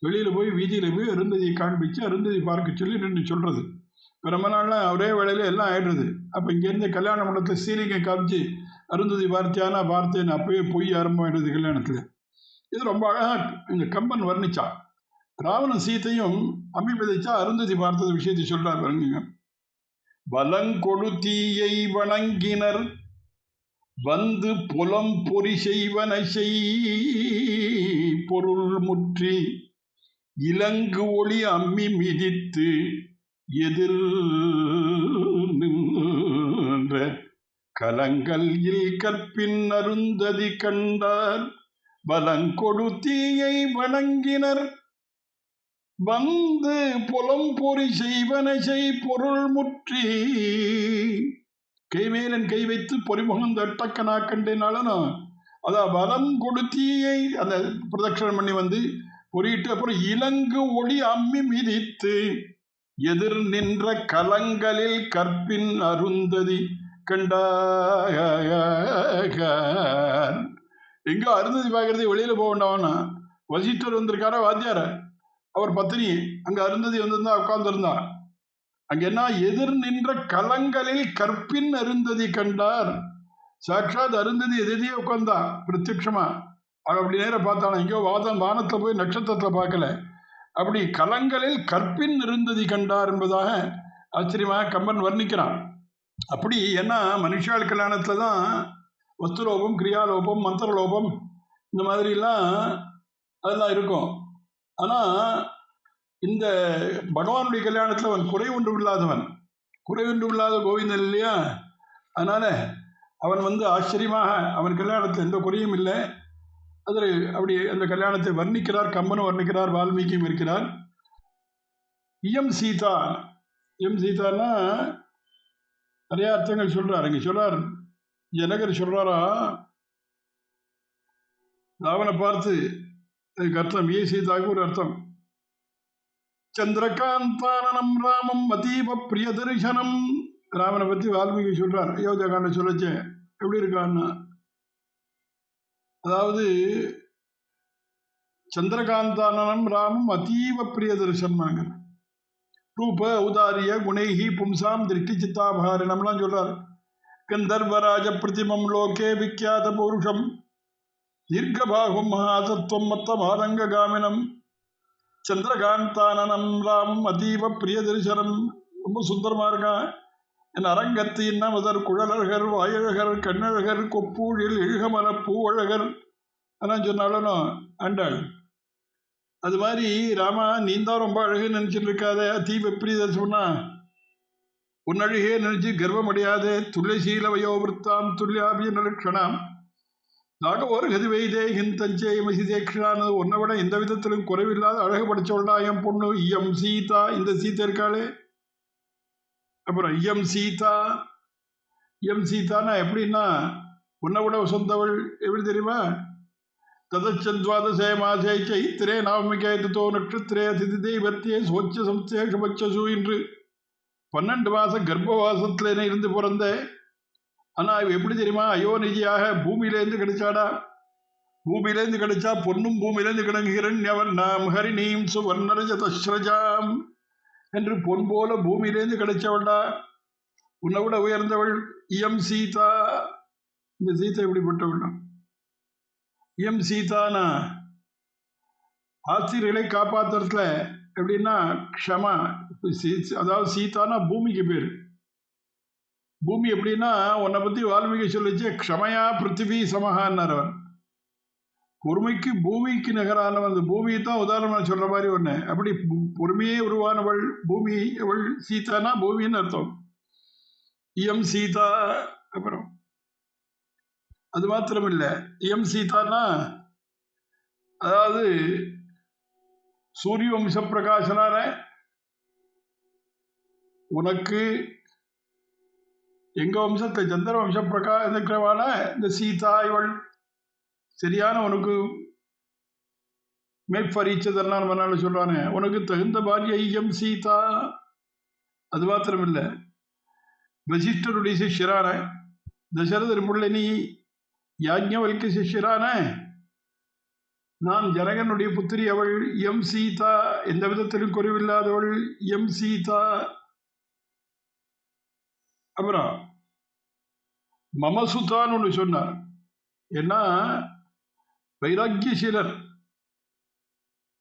வெளியில் போய் வீதியில் போய் அருந்ததியை காண்பிச்சு அருந்ததி பார்க்க சொல்லி நின்று சொல்கிறது. இப்போ நம்ம நாளில் ஒரே வேளையில் எல்லாம் ஆயிடுறது. அப்போ இங்கேருந்து கல்யாண மண்டலத்தில் சீலிங்கை காமிச்சு அருந்ததி பார்த்தியானா பார்த்தேன்னு அப்பயே பொய் ஆரம்பமாயிடுது கல்யாணத்தில். இது ரொம்ப அழகாக இந்த கம்பன் வர்ணிச்சான். ராவணன் சீத்தையும் அம்மி மிதிச்சா அருந்ததி பார்த்தது விஷயத்தை சொல்கிறார் பாருங்க. வலங்கொடு வணங்கினர் வந்து புலம் பொறி செய்வன பொருள் முற்றி இலங்கு ஒளி அம்மி மிதித்து எதிர் நின்ற கலங்கள் கற்பின் அருந்ததி கண்டார். வலங்கொடு வணங்கினர் வந்து புலம் பொறி செய்வன பொருள் முற்றி. கைமேலன் கை வைத்து பொறிமுகம் தட்டக்கனா கண்டேனாலும் அதான் வலம் கொடுத்தீயை அந்த பிரதட்சணம் பண்ணி வந்து பொறியிட்டு அப்புறம் இலங்கு ஒளி அம்மி மிதித்து எதிர் நின்ற கலங்களில் கற்பின் அருந்ததி கண்டார். எங்கோ அருந்ததி பார்க்கறது வெளியில போக வேண்டாம்னா வசிஷ்டர் வந்திருக்காரா வாத்தியார, அவர் பத்தினி அங்க அருந்ததி வந்திருந்தா உட்கார்ந்துருந்தா. அங்க என்ன எதிர் நின்ற கலங்களில் கற்பின் அருந்ததி கண்டார். சாட்சாத் அருந்ததி எதிரியே உட்கார்ந்தா பிரத்யட்சமா. அப்படி நேரம் பார்த்தாலும் எங்கேயோ வானத்தில் போய் நட்சத்திரத்தில் பார்க்கல, அப்படி கலங்களில் கற்பின் அருந்ததி கண்டார் என்பதாக ஆச்சரியமாக கம்பன் வர்ணிக்கிறான். அப்படி ஏன்னா மனுஷால் கல்யாணத்தில் தான் வஸ்துலோபம், கிரியாலோபம், மந்திரலோபம் இந்த மாதிரிலாம் அதெல்லாம் இருக்கும். ஆனால் இந்த பகவானுடைய கல்யாணத்தில் அவன் குறை ஒன்றும் இல்லாத கோவிந்தன் இல்லையா. அதனால் அவன் ஆச்சரியமாக அவன் கல்யாணத்தில் எந்த குறையும் இல்லை. அதில் அப்படி அந்த கல்யாணத்தை வர்ணிக்கிறார், கம்பனும் வர்ணிக்கிறார், வால்மீகியும் இருக்கிறார். சீதான்னா நிறைய அர்த்தங்கள் சொல்றார். இங்கே சொல்றார், ஜனகர் சொல்றாரா, ராவனை பார்த்து அதுக்கு அர்த்தம் சீதாவுக்கு ஒரு அர்த்தம். சந்திரகாந்தானனம் ராமம் அதீவ பிரிய தரிசனம். ராமனை பத்தி வால்மீகி சொல்றார் அயோத்தியா காண்ட சொல்லச்சே. எப்படி இருக்கான்னா, அதாவது சந்திரகாந்தானனம் ராமம் அதீவ பிரிய தரிசனமாங்க. ரூப ஔதாரிய குணைஹி பும்சாம் திருஷ்டி சித்தாபாரிணம்லாம் சொல்றார். கந்தர்வராஜ பிரதிமம் லோகே விக்கியாத பௌருஷம் தீர்க்கபாகும் மகாசத்வம் மத்த மாதங்க காமினம் சந்திரகாந்தானனம் ராமம் அதீவ பிரிய தரிசனம். ரொம்ப சுந்தரமா இருக்கான். என் அரங்கத்து இன்னமதர் குழலழகர் வாயழகர் கண்ணழகர் கொப்பூழில் இழுகமர பூவழகர் அதான் சொன்னாலும் ஆண்டாள். அது மாதிரி ராமா நீந்தான் ரொம்ப அழகுன்னு நினைச்சிட்டு இருக்காத. அதீவ பிரிய தரிசனம்னா உன்னழகே நினைச்சு கர்வம் அடையாதே. துல்லிசீல வயோவிருத்தாம் துல்லியாபிய லட்சணாம் நாகவோர் கதிவைதே ஹிந்தஞ்சே மசிதேக்ஷான்னு உன்னை விட எந்த விதத்திலும் குறைவில்லாத அழகு படைச்சவள்டா என் பொண்ணு இயம் சீதா. இந்த சீதை இருக்காளே. அப்புறம் இயம் சீதா. இயம் சீதானா எப்படின்னா உன்னை விட சொந்தவள். எப்படி தெரியுமா? ததச்சந்த்வாதசே மாசே சைத்திரே நவமிகே தோ நட்சத்திரே அதிதி தெய்வத்தே சோச்ச சம்சே சுபச்சசு என்று 12 மாசம் கர்ப்பவாசத்துல இருந்து பிறந்த. ஆனா இவ எப்படி தெரியுமா? அயோனிஜியாக பூமியிலேருந்து கிடைச்சாடா. பூமியிலேருந்து கிடைச்சா பொன்னும் பூமியிலேருந்து கிடங்குகிறன் நாம் ஹரிணீம் சுவர்ணரஜதஸ்ரஜாம் என்று பொன் போல பூமியிலேருந்து கிடைச்சவள்டா. உன்னை விட உயர்ந்தவள் இயம் சீதா. இந்த சீதா எப்படிப்பட்டவள்? இயம் சீதானா ஆசிரியர்களை காப்பாத்துறதுல எப்படின்னா க்ஷமா. அதாவது சீதானா பூமிக்கு பேர். பூமி எப்படின்னா உன்னை பத்தி வால்மீகி சொல்லிச்சு க்ஷமையா பிருத்திவி சமஹான்னார் அவர். பொறுமைக்கு பூமிக்கு நிகரானவன். அந்த பூமியை தான் உதாரணமாக சொல்ற மாதிரி ஒன்று. அப்படி பொறுமையே உருவானவள் பூமி. அவள் சீதானா பூமின்னு அர்த்தம். இயம் சீதா. அப்புறம் அது மாத்திரம் இல்லை. இயம் சீதானா அதாவது சூரிய வம்ச பிரகாசனான உனக்கு எங்க வம்சத்தை சந்திர வம்ச பிரகாசவான இந்த சீதா இவள் சரியான உனக்கு மேற்பரீச்சதெல்லாம் மனால சொல்றானே. உனக்கு தகுந்த பாரிய ஐயம் சீதா. அது மாத்திரம் இல்லை. வசிஷ்டருடைய சிஷ்யரான தசரதர் முள்ளனி யாஜ்ஞவல்க சிஷ்யரான நான் ஜனகனுடைய புத்திரி. அவள் எம் சீதா. எந்த விதத்திலும் குறைவில்லாதவள் எம் சீதா. அப்புறம் மமசுதான்னு ஒன்று சொன்னார். ஏன்னா வைராக்கியசீலர்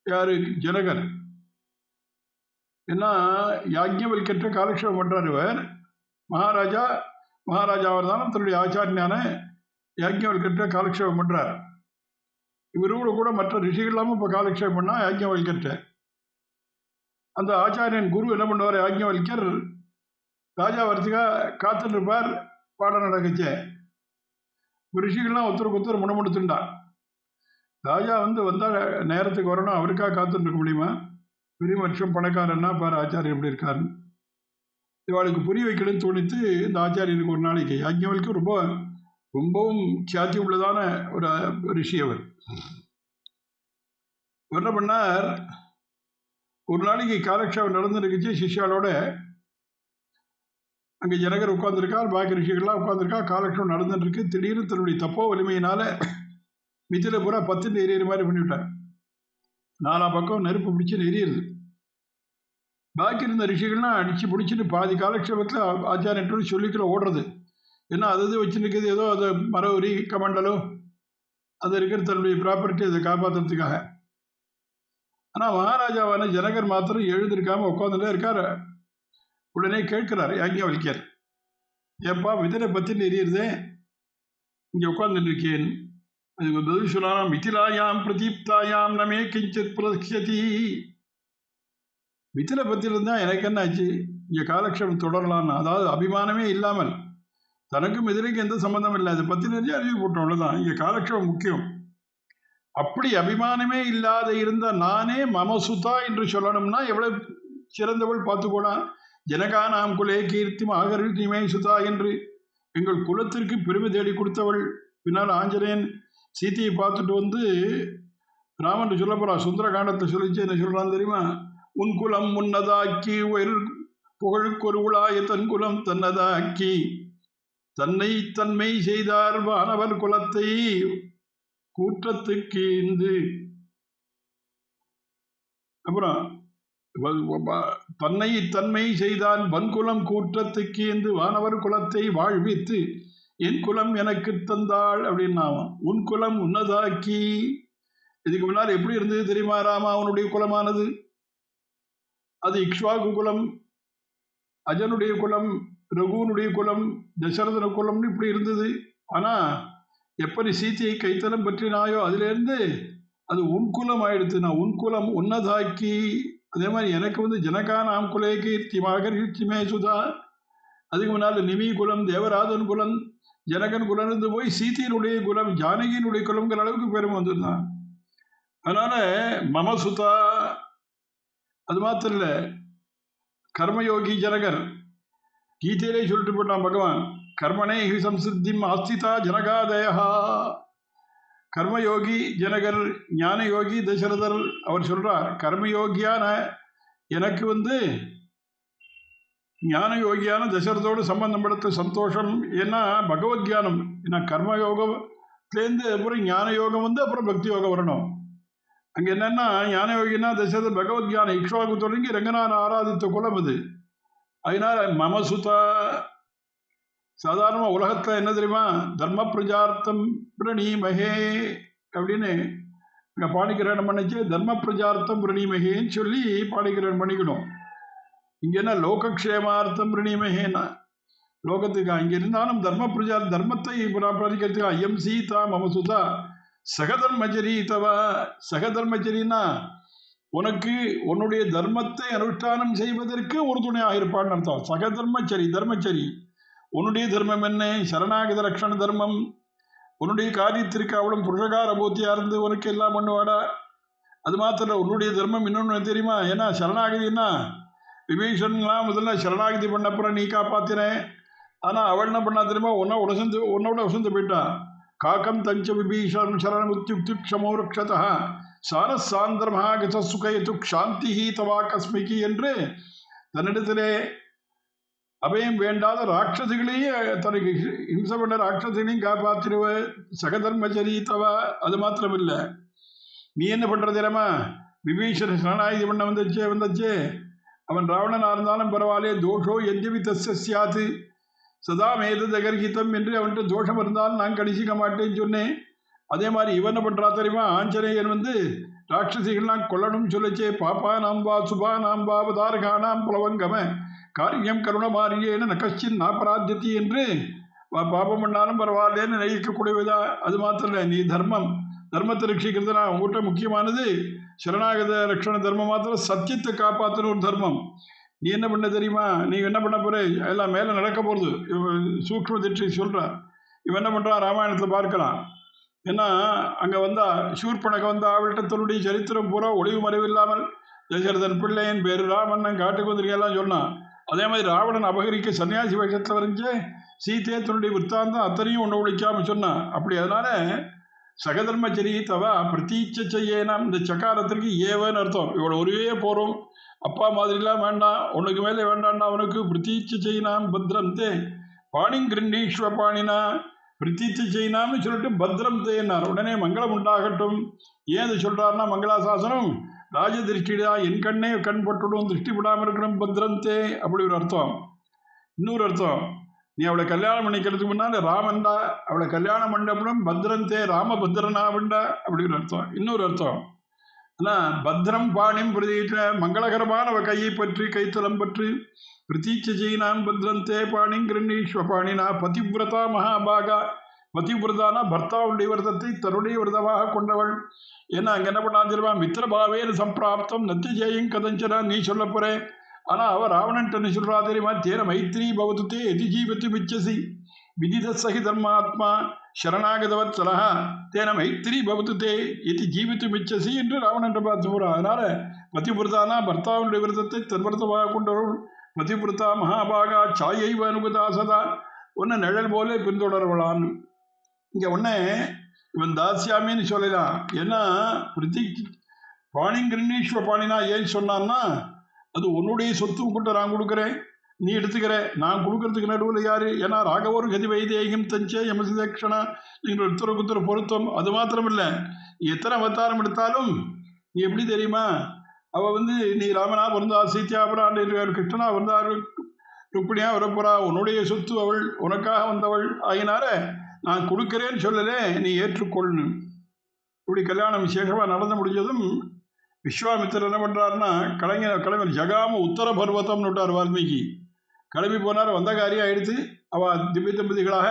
யாரு? ஜனகர். ஏன்னா யாஜ்ஞவல்கற்ற காலக்ஷேபம் பண்றார் இவர். மகாராஜா அவர் தானே தன்னுடைய ஆச்சாரியான யாஜ்ஞவல்கற்ற காலக்ஷேபம் பண்றார். இவரோடு கூட மற்ற ரிஷிகள் இல்லாமல் இப்போ காலக்ஷேபம் பண்ணா யாஜ்ஞவல்கற்ற. அந்த ஆச்சாரியன் குரு என்ன பண்ணுவார்? யாஜ்ஞவல்கர் ராஜா வரத்துக்காக காத்துட்டு இருப்பார். பாடம் நடக்குச்சு. ரிஷிகள்லாம் ஒருத்தருக்கு ஒருத்தர் முணமுடுத்துண்டா. ராஜா வந்தால் நேரத்துக்கு வரணும். அவருக்காக காத்துட்டு இருக்க முடியுமா? பெரிய வருஷம் பணக்காரன்னா பாரு ஆச்சாரியன் எப்படி இருக்காருன்னு இவாளுக்கு புரிய வைக்கணும்னு தோணித்து இந்த ஆச்சாரியனுக்கு ஒரு நாளைக்கு யாஜ்ஞவல்க்கு ரொம்பவும் கியாத்தி உள்ளதான ஒரு ரிஷி அவர். என்ன பண்ணார்? ஒரு நாளைக்கு காலக்ஷேபம் நடந்துருக்குச்சு சிஷ்யாலோட. அங்கே ஜனகர் உட்காந்துருக்கார், பாக்கி ரிஷிகள்லாம் உட்காந்துருக்கா. காலக்ஷேபம் நடந்துட்டு இருக்கு. திடீர்னு தன்னுடைய தப்போ வலிமையினால மிதில பூரா 10 எரியிற மாதிரி பண்ணிவிட்டார். 4 பக்கம் நெருப்பு பிடிச்சு எரியுது. பாக்கி இருந்த ரிஷிகள்லாம் அடிச்சு பிடிச்சிட்டு பாதி காலக்ஷேபத்தில் ஆச்சாரியன் சொல்லிக்கல ஓடுறது. ஏன்னா அது வச்சுருக்குது ஏதோ அதை மரவரி கமண்டலோ அது இருக்கிற தன்னுடைய ப்ராப்பர்ட்டி அதை காப்பாற்றுறதுக்காக. ஆனால் மகாராஜாவான ஜனகர் மாத்திரம் எழுந்திருக்காம உட்காந்துட்டே இருக்கார். உடனே கேட்கிறார் யாஜ்ஞவல்கர், ஏப்பா மிதிரை பற்றி எரியுறதே, இங்கே உட்காந்துட்டு இருக்கேன். அதுக்கு பதில் சொல்லலாம், மிதிலாயாம் பிரதீப்தாயாம் நமே கிஞ்சித் பிரதக்ஷதி. மிதிலை பற்றி இருந்தால் எனக்கு என்ன ஆச்சு? இங்கே காலக்ஷேபம் தொடரலான்னு. அதாவது அபிமானமே இல்லாமல், தனக்கும் மிதிலைக்கு எந்த சம்மந்தம் இல்லை, அதை பற்றி நிறைய அறிவு போட்டோம், அவ்வளோதான். இங்கே காலக்ஷேபம் முக்கியம். அப்படி அபிமானமே இல்லாத இருந்த நானே மமசுதா என்று சொல்லணும்னா எவ்வளவு சிறந்தவள் பார்த்துக்கோடா. ஜனகானாம் குலே கீர்த்தி ஆகரிமே சுதா என்று எங்கள் குலத்திற்கு பெருமை தேடி கொடுத்தவள். பின்னால் ஆஞ்சநேயன் சீத்தையை பார்த்துட்டு ராமன் சொல்ல போறா. சுந்தர காண்டத்தை சொல்லிச்சு என்ன சொல்றான்னு தெரியுமா? உன் குலம் முன்னதாக்கி உயர் புகழுக்கொருளாய தன் குலம் தன்னதாக்கி தன்னை தன்மை செய்தார் வானவர் குலத்தை கூற்றத்துக்கு இந்து. அப்புறம் தன்னை தன்மை செய்தான் வன்குலம் கூற்றத்துக்கு இந்து வானவர் குலத்தை வாழ்வித்து என் குலம் எனக்கு தந்தாள் அப்படின்னாமா. உன் குலம் உன்னதாக்கி. இதுக்கு முன்னால் எப்படி இருந்தது தெரியுமா? ராமா அவனுடைய குலமானது அது இக்ஷ்வாகு குலம், அஜனுடைய குலம், ரகுனுடைய குலம், தசரதன குலம்னு இப்படி இருந்தது. ஆனா எப்படி சீத்தையை கைத்தலம் பற்றினாயோ அதிலிருந்து அது உன் குலம் ஆயிடுத்து. நான் உன் குலம் உன்னதாக்கி. அதே மாதிரி எனக்கு ஜனகா நாம் குலே கீர்த்தி மாகர்த்திமே சுதா. அதுக்கு முன்னால் நிமி குலம், தேவராஜன் குலம், ஜனகன் குலம் இருந்து போய் சீத்தையினுடைய குலம், ஜானகியினுடைய குலம்ங்கிற அளவுக்கு பெருமை வந்துருந்தான். அதனால மமசுதா. அது மாத்திரம் இல்ல, கர்மயோகி ஜனகர் கீதையிலே சொல்லிட்டு போட்டான் பகவான், கர்மனே ஹி சம்சித்திம் ஆஸ்திதா ஜனகாதயா. கர்மயோகி ஜனகர், ஞான யோகி தசரதர். அவர் சொல்றார், கர்மயோகியான எனக்கு ஞான யோகியான தசரதோடு சம்பந்தம் படுத்த சந்தோஷம். ஏன்னா பகவத்யானம். ஏன்னா கர்மயோகத்திலேருந்து அப்புறம் ஞான யோகம் அப்புறம் பக்தி யோகம் வரணும். அங்கே என்னன்னா ஞான யோகினா தசரத பகவத்யானம் இக்ஷ்வாகு தொடங்கி ரங்கநாத ஆராதித்த குலம் அது. அதனால மமசுதா. சாதாரணமாக உலகத்தில் என்ன தெரியுமா, தர்ம பிரஜார்த்தம் பிரணீமகே அப்படின்னு இங்கே பாணிக்கிரகணம் பண்ணிச்சு. தர்ம பிரஜார்த்தம் பிரணீமகேன்னு சொல்லி பாணிக்கிரகணம் பண்ணிக்கணும். இங்கே என்ன லோகக்ஷேமார்த்தம் பிரணீமகேன்னா லோகத்துக்கா. இங்கே இருந்தாலும் தர்ம பிரஜார் தர்மத்தை பிரதிக்கிறதுக்கா. ஐயம் சீதா மமசுதா சகதர்மச்சரி தவா. சகதர்மச்சரின்னா உனக்கு உன்னுடைய தர்மத்தை அனுஷ்டானம் செய்வதற்கு ஒரு துணையாக இருப்பான்னு அர்த்தம். சகதர்மச்சரி தர்மச்சரி. உன்னுடைய தர்மம் என்ன? சரணாகத ரக்ஷண தர்மம். உன்னுடைய காரியத்திற்கு அவளும் புருஷகார பூத்தியா இருந்து உனக்கு எல்லாம் பண்ணுவாடா. அது மாத்திரம் உன்னுடைய தர்மம் இன்னொன்று தெரியுமா? ஏன்னா சரணாகதினா விபீஷன்லாம் முதல்ல சரணாகதி பண்ணப்புறம் நீ காப்பாத்தினேன். ஆனால் அவள் என்ன பண்ணா தெரியுமா? உன்னோட வசந்து போயிட்டா. காக்கம் தஞ்ச விபீஷன் சரணமுத்யுக்தி க்ஷமோ ரக்ஷதா சாரசாந்திரமா கத சுகயது சாந்தி தவா கஸ்மிகி என்று தன்னிடத்திலே அபயம் வேண்டாத ராட்சசிகளையே தனக்கு ஹிம்சை பண்ண ராட்சசிகளையும் காப்பாற்றிடுவ சகதர்மச்சரி தவா. அது மாத்திரமில்லை, நீ என்ன பண்றது தெரியுமா? விபீஷன் சரணாயுதி பண்ண வந்தச்சே அவன் ராவணனாக இருந்தாலும் பரவாயில்ல. தோஷோ எத்யபி தஸ்ய ஸ்யாத் சதா மேத தகர்கிதம் என்று அவன்கிட்ட தோஷம் இருந்தாலும் நான் கடிசிக்க மாட்டேன்னு சொன்னேன். அதே மாதிரி இவன் என்ன பண்ணுறா தெரியுமா? ஆஞ்சநேயன் ராட்சசிகள்லாம் கொல்லணும்னு சொல்லிச்சே. பாப்பா நாம் வா சுபா நாம் வா அவதாரகானாம் புலவங்கம காரியம் கருணமாரியேன்னு நகச்சின் நாப்பராஜ்யத்தி என்று பாபம் பண்ணாலும் பரவாயில்லேன்னு நினைக்கக்கூடியதா. அது மாத்திரம் இல்லை, நீ தர்மத்தை ரட்சிக்கிறதுனா உங்கள்கிட்ட முக்கியமானது சரணாகத ரட்சண தர்மம் மாத்திரம். சத்தியத்தை காப்பாற்றுன ஒரு தர்மம். நீ என்ன பண்ண தெரியுமா? நீ என்ன பண்ண போற? எல்லாம் மேலே நடக்க போகிறது. சூக்ஷ்ம திட்டி சொல்கிறார். இவன் என்ன பண்ணுறான் ராமாயணத்தில் பார்க்கலாம். ஏன்னா அங்கே சூர்பனக அவள்கிட்ட தன்னுடைய சரித்திரம் பூரா ஒளிவு மறைவில்லாமல் தசரதன் பிள்ளையின் பேர் ராமன் காட்டுக்கு வந்திருக்கெல்லாம் சொன்னான். அதே மாதிரி ராவணன் அபகரிக்க சன்னியாசி வேஷத்தில் வரைஞ்சே சீத்தையே தன்னுடைய விற்த்தாந்தம் அத்தனையும் ஒன்று ஒழிக்காமல் சொன்னான். அப்படி அதனால சகதர்மச்சரி தவா பிரதீட்ச செய்யலாம். இந்த சக்காரத்திற்கு ஏவன்னு அர்த்தம். இவ்வளோ ஒருவே போகிறோம், அப்பா மாதிரிலாம் வேண்டாம், உனக்கு மேலே வேண்டாம்னா அவனுக்கு பிரதீட்ச செய்யினாம் பத்ரம் தே பாணிங்கிரண்டீஸ்வ பாணினா. பிரதீட்சை செய்யினாம்னு சொல்லிட்டு பத்ரம் தேன்னார். உடனே மங்களம் உண்டாகட்டும். ஏன் அது சொல்கிறாருன்னா மங்களாசாசனம் ராஜ திருஷ்டிடா, என் கண்ணே கண் பட்டுடும், திருஷ்டி படாமல் இருக்கணும் பத்ரம் தே அப்படி ஒரு அர்த்தம். இன்னொரு அர்த்தம், நீ அவளை கல்யாணம் பண்ணிக்கிறதுக்கு முன்னால் ராமன்டா, அவளை கல்யாணம் பண்ணப்படும் பத்ரந்தே ராமபத்ரனாவண்டா அப்படிங்கிற அர்த்தம். இன்னொரு அர்த்தம், ஆனால் பத்ரம் பாணிம் பிரதீட்ச மங்களகரமான அவ கையை பற்றி கைத்தலம் பற்றி பிரதீட்சை செய்யினாம் பத்ரந்தே பாணிங்கிரண்டீஸ்வ பாணினா பதிவிரதா மகாபாகா. பதிவிரதானா பர்த்தாவுடைய விரதத்தை தன்னுடைய விரதமாக கொண்டவள். ஏன்னா அங்கே என்ன பண்ணா தெரியுமா? மித்திரபாவேன சம்பிராப்தம் நத்தியஜேயும் கதஞ்சனா நீ சொல்ல போறேன். ஆனால் அவள் ராவணன்ட்டு சொல்கிறா தெரியுமா? தேன மைத்ரி பவதுத்தே எதி ஜீவத்து மிச்சசி விதித சகி தர்மாத்மா சரணாகதவத் சலஹா தேன மைத்ரி பவதுத்தே எதி ஜீவித்து மிச்சசி என்று ராவணன் பார்த்து போகிறான். அதனால பதிவிரதானா பர்த்தாவுடைய விரதத்தை தன் விரதமாக கொண்டவள். பதிவிரதா மகாபாகா சாயைவ அனுகதா சதா ஒன்று நிழல் போலே பின்தொடர்வளான்னு. இங்கே ஒன்று இவன் தாசியாமின்னு சொல்லலாம். ஏன்னா பாணிங்கிருஷ்வ பாணினா ஏன் சொன்னான்னா, அது உன்னுடைய சொத்து கூட்ட நான் கொடுக்குறேன், நீ எடுத்துக்கிற, நான் கொடுக்கறதுக்கு நடுவில் யாரு? ஏன்னா ராகவோர் கதி வைதேகம் தஞ்சே யமசிதேக்ஷணா, நீங்கள் ஒருத்தருக்கு பொருத்தம். அது மாத்திரம் இல்லை, எத்தனை அவதாரம் எடுத்தாலும் நீ எப்படி தெரியுமா, அவ நீ ராமனா பிறந்தா, சீத்தியாபுரான், கிருஷ்ணனா பிறந்தா, ருக்மிணியா வரப்போறா, உன்னுடைய சொத்து அவள், உனக்காக வந்தவள் ஆகினார நான் கொடுக்கிறேன்னு சொல்லலே, நீ ஏற்றுக்கொள்ளு. இப்படி கல்யாணம் விசேஷமா நடந்து முடிஞ்சதும் விஸ்வாமித்திரர் என்ன பண்றாருன்னா, கலைஞர் ஜகாம உத்தர பர்வத்தம்னு விட்டார் வால்மீகி. கிளம்பி போனார். வந்த காரியம் எடுத்து அவ திவ்ய தம்பதிகளாக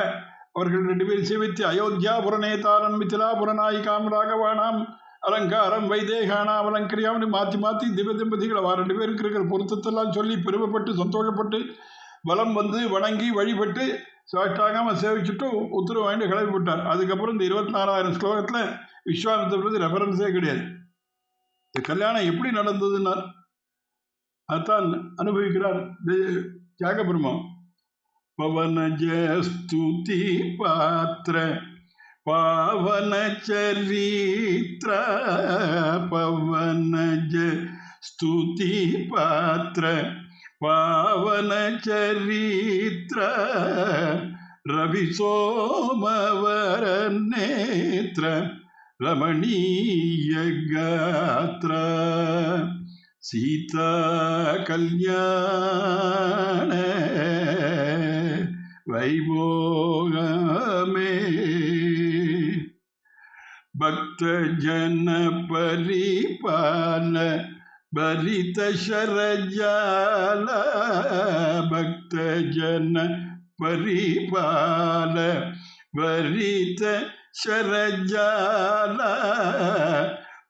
அவர்கள் 2 பேரும் சேவித்து அயோத்தியா புறநேதாரன் மிथिला புறநாயிகாம் ராகவானாம் அலங்காரம் வைதேகானாம் அலங்கரியாம்னு மாற்றி திவ்ய தம்பதிகள் அவ 2 பேருக்கு இருக்கிற பொருத்தத்தெல்லாம் சொல்லி பெருமைப்பட்டு சந்தோஷப்பட்டு வலம் வணங்கி வழிபட்டு சாஷ்டாகாம சேவிச்சுட்டு உத்தரவு வாங்கிட்டு கிளம்பி விட்டார். அதுக்கப்புறம் இந்த 24,000 ஸ்லோகத்தில் விஸ்வாமித்திரர் ரெஃபரன்ஸே கிடையாது. இந்த கல்யாணம் எப்படி நடந்ததுன்னா அதான் அனுபவிக்கிறார் தியாகபிரம்மம். பவனஜ ஸ்துதி பாத்திர பாவன சரித்ர, பவனஜ ஸ்துதி பாத்திர பாவன சரித்ர, ரவி சோமவர நேத்ர ரமணீய காத்ர, சீதா கல்யாண வைபோகமே, பக்த ஜன பரிபால பரித சரஜால, பக்த ஜன பரிபால பரித சரஜால,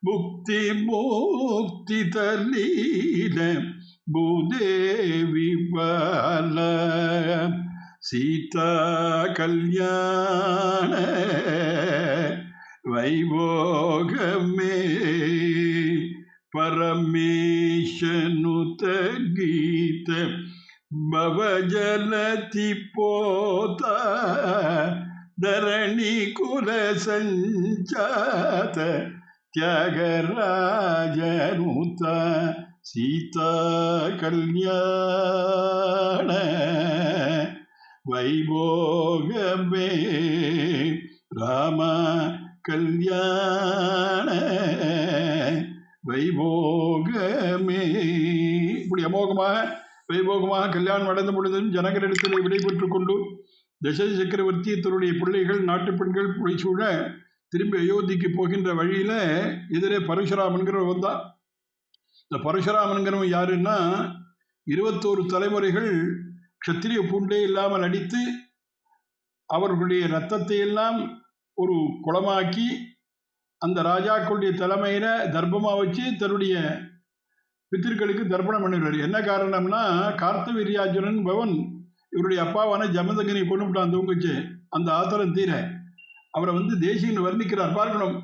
முக்தி முக்தி தலீல பூதேவி பால, சீதா கல்யாண வைபோகமே, பரமேஷனுத கீத பவஜலதி போத, தரணி குல சஞ்சாத தியாகராஜனுத, சீதா கல்யாண வைபோகமே, ராம கல்யாண வைபோகமே. இப்படி அமோகமாக வைபோகமாக கல்யாணம் நடந்து முடிந்ததும் ஜனகரிடத்தில் விடைபெற்றுக் கொண்டு தசரத சக்கரவர்த்தி தன்னுடைய பிள்ளைகள் நாட்டு பெண்கள் புடைசூழ திரும்பி அயோத்திக்கு போகின்ற வழியில எதிரே பரசுராமன்கிறவர் வந்தான். இந்த பரசுராமன்கிறவன் யாருன்னா, 21 தலைமுறைகள் க்ஷத்திரிய பூண்டே இல்லாமல் அடித்து அவர்களுடைய ரத்தத்தை எல்லாம் ஒரு குளமாக்கி அந்த ராஜாக்களுடைய தலைமையில தர்ப்பமா வச்சு தன்னுடைய பித்திருக்களுக்கு தர்ப்பணம் பண்ணிடுவார். என்ன காரணம்னா, கார்த்தவீர்யார்ஜுனன் பவன் இவருடைய அப்பாவான ஜமதகனை கொண்டு விட்டான் தூங்குச்சு. அந்த ஆத்திரம் தீர அவரை தேசிகன் வர்ணிக்கிறார், பார்க்கணும்.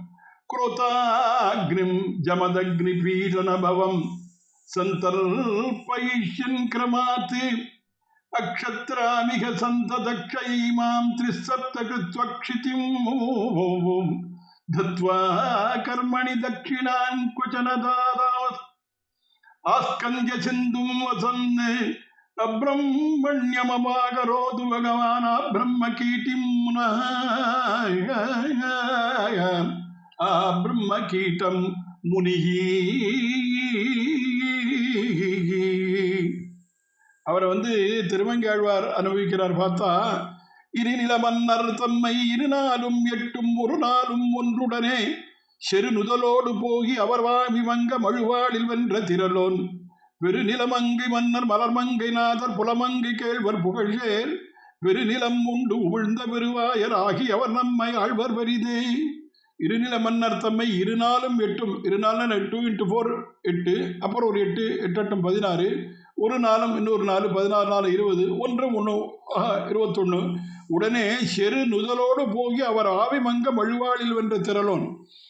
குரோதாக்னிம் ஜமதக்னி பீடனபவம் சந்தர்பயிஷ்யன் கிரமாத் அக்ஷத்ராமிக சந்ததக்ஷைமாம் திரிசப்தகிருத்வக்ஷிதிம் தத்வா கர்மணி தட்சிணாம் குச்சனதாதாவத் ஆஸ்கந்திய சிந்தும் வசன்னு அப்ரம்மண்யமபாகரோது பகவான் பிரம்ம கீட்டிம் பிரம்ம கீட்டம் முனிகி. அவரை திருமங்கையாழ்வார் அனுபவிக்கிறார். பார்த்தா, இருநில மன்னர் தம்மை 2 நாளும் 8 ஒரு நாளும் ஒன்றுடனே செரு நுதலோடு போகி அவர் வாமி வங்க மழுவாளில் வென்ற திரலோன் பெருநிலமங்கை மன்னர் மலர்மங்கை நாதர் புலமங்கை கேழ்வர் புகழ்கேள் பெருநிலம் உண்டு உவிழ்ந்த பெருவாயர் ஆகி அவர் நம்மை ஆழ்வர் பரிதே. 2 நில மன்னர் தம்மை 2 நாளும் 8 2 நாள் 2 × 4 8, அப்புறம் ஒரு 8 8 8 16, ஒரு நாளும் இன்னொரு 4 14 நாள் 20, 1 1 21 உடனே செரு நுதலோடு போகி அவர் ஆவி மங்க மழுவாளில் வென்ற திரளோன்.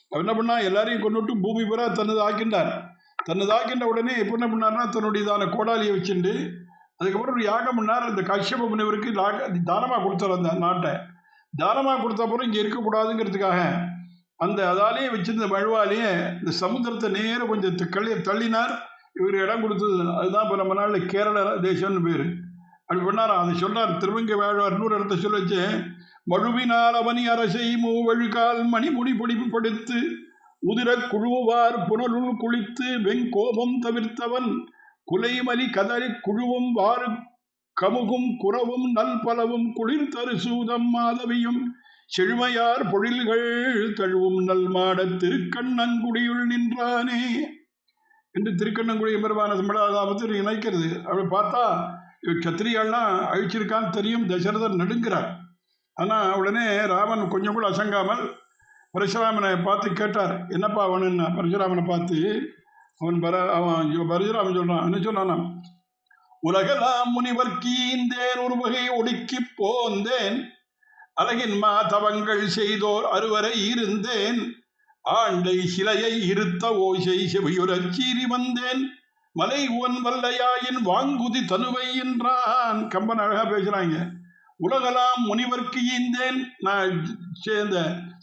அவர் என்ன பண்ணா, எல்லாரையும் கொண்டுட்டு பூமி புறா தன்னது ஆக்கின்றார். தன்னது ஆக்கின்ற உடனே இப்போ என்ன பண்ணார்னா, தன்னுடையதான கோடாலியை வச்சுட்டு அதுக்கப்புறம் ஒரு யாகம் பண்ணார். அந்த கஷ்யப முனிவருக்கு தானமாக கொடுத்தார். அந்த நாட்டை தானமாக கொடுத்த அப்புறம் இங்கே இருக்கக்கூடாதுங்கிறதுக்காக அந்த அதாலேயே வச்சிருந்த மழுவாலேயே இந்த சமுத்திரத்தை நேரம் கொஞ்சம் தள்ளினார். இவர் இடம் கொடுத்தது அதுதான் இப்போ நம்ம நாளில் கேரள தேசம்னு பேர். அப்படி பண்ணாராம். அதை சொல்றார் திருவங்க வேழ்வார் இன்னொரு இடத்த சொல்ல வச்சு, மழுவினால் அவனி அரசை மூவழுகால் மணிமுடி பொடிப்பு படுத்து உதிர குழுவார் புனலுள் குளித்து வெங்கோபம் தவிர்த்தவன் குலைமலி கதறி குழுவும் வாறு கமுகும் குறவும் நல் பலவும் குளிர் தரு சூதம் மாதவியும் செழுமையார் பொழில்கள் தழுவும் நல் மாட திருக்கண்ணங்குடியுள் நின்றானே என்று திருக்கண்ணங்குடி பெருமான சம்பளாதாபத்தை நினைக்கிறது. அப்படி பார்த்தா சத்திரியாள்லாம் அழிச்சிருக்கான்னு தெரியும். தசரதர் நடுங்கிறார். ஆனால் உடனே ராமன் கொஞ்சம் கூட அசங்காமல் பரசுராமனை பார்த்து கேட்டார், என்னப்பா அவனுன்னா. பரசுராமனை பார்த்து அவன் பரசுராமன் சொல்றான். என்ன சொன்னானா, உலகெல்லாம் முனிவர்க்கீந்தேன் ஒரு வகை ஒடுக்கி போந்தேன் அழகின் மா தவங்கள் செய்தோர் அறுவரை இருந்தேன் ஆண்டை சிலையை இருத்த ஓசை செவியுறச் சீறி வந்தேன் மலை உவன் வல்லையாயின் வாங்குதி தனுவை என்றான். கம்பன் அழகா பேசுறாங்க. உலகெல்லாம் முனிவர்க்கு ஈந்தேன், நான் சேர்ந்த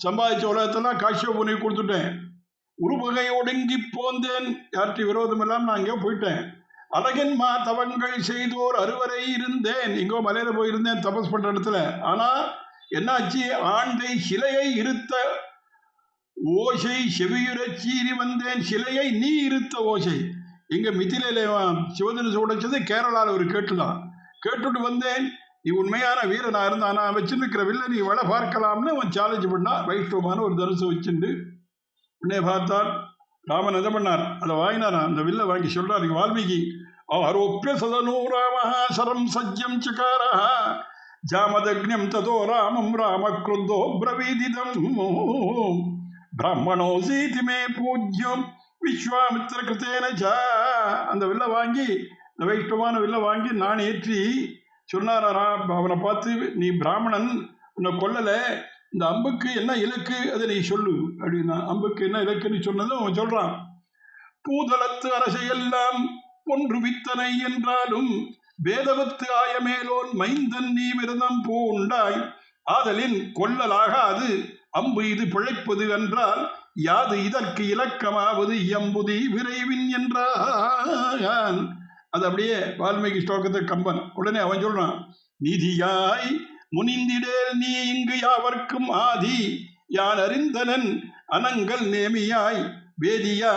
சம்பாதிச்ச உலகத்தெல்லாம் காஷ்யப முனி கொடுத்துட்டேன். உருவகை ஒடுங்கி போந்தேன், யார்கிட்ட விரோதம் இல்லாமல் நான் இங்கே போயிட்டேன். அழகின் மா தவங்கள் செய்தோர் அறுவரை இருந்தேன், இங்கோ மலையில போயிருந்தேன் தபஸ் பண்ற இடத்துல. ஆனா என்னாச்சு, ஆண்டை சிலையை இருத்த ஓசை செவியுற சீறி வந்தேன். சிலையை நீ இருத்த ஓசை இங்க மிதிலையில சிவதனுசு உடைச்சது கேரளாவில் ஒரு கேட்டுதான். கேட்டுட்டு வந்தேன், நீ உண்மையான வீரனா இருந்தா நான் வச்சுருக்கிற வில்ல நீ வள பார்க்கலாம்னு அவன் சேலஞ்சு பண்ணா. வைஷ்ணவமான ஒரு தனுசு வச்சுண்டு உடனே பார்த்தார். ராமன் எதை பண்ணார், அதை வாங்கினாரா, அந்த வில்ல வாங்கி சொல்றாரு வால்மீகி. ஆரோப்பிய சதனோ ராமஹ சரம் சஜ்யம் சகாரஹ ஜாமதக்ஞம் ததோ ராமம் ராமக்ருந்தோ பிரவீதிதம் பிராமணோசீதி மே பூஜ்யம் விஸ்வாமித்திர கிருத்தேனச்சா. அந்த வில்ல வாங்கி, இந்த வைஷ்ணவமான வில்ல வாங்கி நான் ஏற்றி சொன்னாரா. அவனை பார்த்து, நீ பிராமணன், உன்னை கொல்லலை, இந்த அம்புக்கு என்ன இலக்கு அதை நீ சொல்லு அப்படின்னா. அம்புக்கு என்ன இலக்குன்னு சொன்னதும் அவன் சொல்றான், பூதளத்து அரசையெல்லாம் ஒன்று வித்தனை என்றாலும் வேதவத்து ஆயமேலோன் மைந்தன் நீ விரதம் பூண்டாய் ஆதலின் கொல்லலாகாது அம்பு இது பிழைப்பது என்றால் யாது இதற்கு இலக்கமாவது எம்புதி விரைவின் என்றான். அது அப்படியே வால்மீகி ஸ்லோகத்தை கம்பன். உடனே அவன் சொல்றான், நீதியாய் முனிந்திடேல் நீ இங்கு யாவர்க்கும் ஆதி யான் அறிந்தனன் அனங்கள் நேமியாய் வேதியா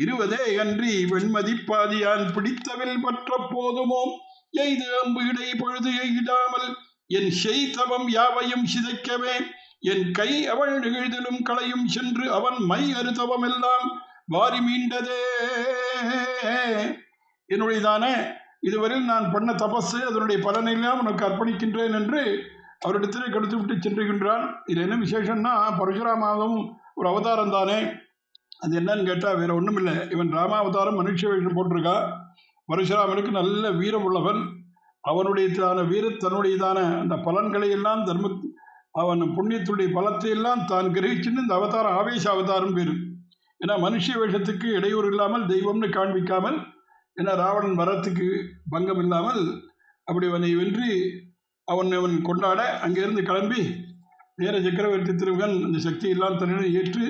இருவதே அன்றி வெண்மதிப்பாதியான் பிடித்தவில் பற்ற போதுமோ எய்து அம்பு இடை பொழுது எய்தாமல் என் செய்தவம் யாவையும் சிதைக்கவே என் கை அவள் நிகழ்தலும் களையும் சென்று அவன் மை அறுத்தவம் எல்லாம் வாரி மீண்டதே. என்னுடையதானே இதுவரையில் நான் பண்ண தபசு அதனுடைய பலனெல்லாம் உனக்கு அர்ப்பணிக்கின்றேன் என்று அவரிடத்திலே கெடுத்து விட்டு சென்றுகின்றான். இது என்ன விசேஷம்னா, பரசுராமாவும் ஒரு அவதாரம் தானே. அது என்னன்னு கேட்டால் வேற ஒன்றும் இல்லை, இவன் ராமாவதாரம் மனுஷ வேஷம் போட்டிருக்கா. பரசுராமனுக்கு நல்ல வீரம் உள்ளவன். அவனுடையதான தன்னுடையதான அந்த பலன்களை எல்லாம் அவன் புண்ணியத்துடைய பலத்தை எல்லாம் தான் கிரகிச்சுன்னு இந்த அவதாரம் ஆவேச அவதாரம் பேரு. ஏன்னா மனுஷ வேஷத்துக்கு இடையூறு இல்லாமல் தெய்வம்னு காண்பிக்காமல், ஏன்னா ராவணன் வரத்துக்கு பங்கம் இல்லாமல் அப்படி அவனை வென்று அவன் கொண்டாட அங்கிருந்து கிளம்பி நேர சக்கரவர்த்தி திருமகன் அந்த சக்தி எல்லாம் தன்னிடம் ஏற்று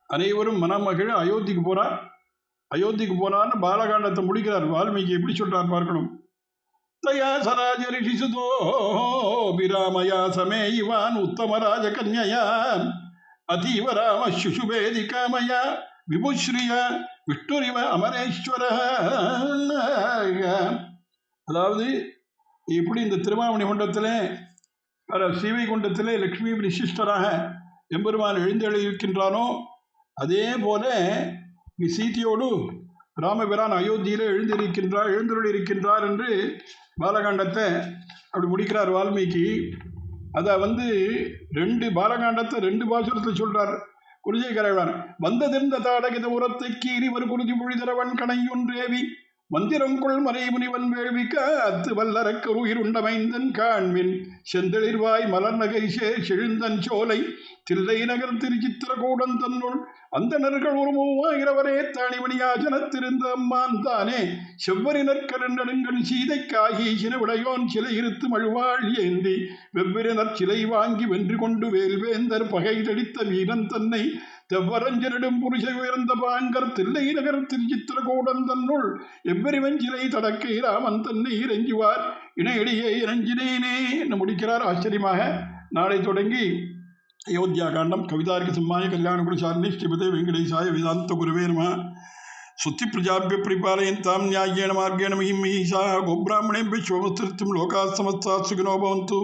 அனைவரும் மனமகிழ அயோத்திக்கு போறார். அயோத்திக்கு போனான்னு பாலகாண்டத்தை முடிக்கிறார். வால்மீகி எப்படி சொல்றார் பார்க்கணும். தயா சராஜ ரிஷிசுதோ விராமயா சமே இவான் உத்தம ராஜ கன்யா அதீவ ராம சுஷுபேதி காமயா விபுஸ்ரீய விஷ்ணுரிவ அமரேஸ்வர. அதாவது இப்படி இந்த திருமாமணி குண்டத்திலே சீவை குண்டத்திலே லக்ஷ்மி விசிஷ்டராக எம்பெருமான் எழுந்தெழுகின்றானோ அதே போல சீதையோடு ராமபிரான் அயோத்தியிலே எழுந்தருளிருக்கின்றார் என்று பாலகாண்டத்தை அப்படி முடிக்கிறார் வால்மீகி. அதை பாலகாண்டத்தை 2 பாசுரத்தில் சொல்றார். குருஜை கரைவான் வந்ததிருந்த தாடகித உரத்தை கீறி ஒரு குருதி புழிதரவன் கணையொன்றேவி மந்திரங்கொள் மறைமுனிவன் வேள்விக்க அத்து வல்லரக்க உயிருண்டமைந்தன் காண்மின் செந்தளிர்வாய் மலர்நகை செழுந்தன் சோலை தில்லை நகர் திருச்சித்திரகூடன் தன்னுள் அந்தணர்கள் உருவமாகிறவரே தாணிமணியாசனத்திருந்த அம்மான் தானே செவ்வரினர் கருண்டனுங்கன் சீதைக்காகி சினவிடையோன் சிலை இருத்து மழுவாள் ஏந்தி வெவ்விரனர் சிலை வாங்கி வென்று கொண்டு வேல்வேந்தர் பகை தடித்த வீரன் தன்னை தெவ்வரஞ்சனிடும் புருஷ உயர்ந்த பாங்கர் தில்லை நகர் திருச்சித்திரகூடன் தன்னுள் எவ்வரிவன் சிலை தடக்கை ராமன் தன்னை இறைஞ்சுவார் இணையடியே இறஞ்சினேனே என்று முடிக்கிறார். ஆச்சரியமாக நாளை தொடங்கி அயோத்தியா காண்டம். கவிதார்க்க சிம்மாய கல்யாண குணசாலினி ஸ்ரீமதே வெங்கடேசாய வேதாந்த குருவே நம. சுத்தி பிரஜாபிய பரிபாலயந்தாம் நியாயேன மார்கேண மகிம் மகிஷா கோபிராமணேபிய சோமஸ்திருத்திம் லோகா சமஸ்தா சுகினோ பவந்து.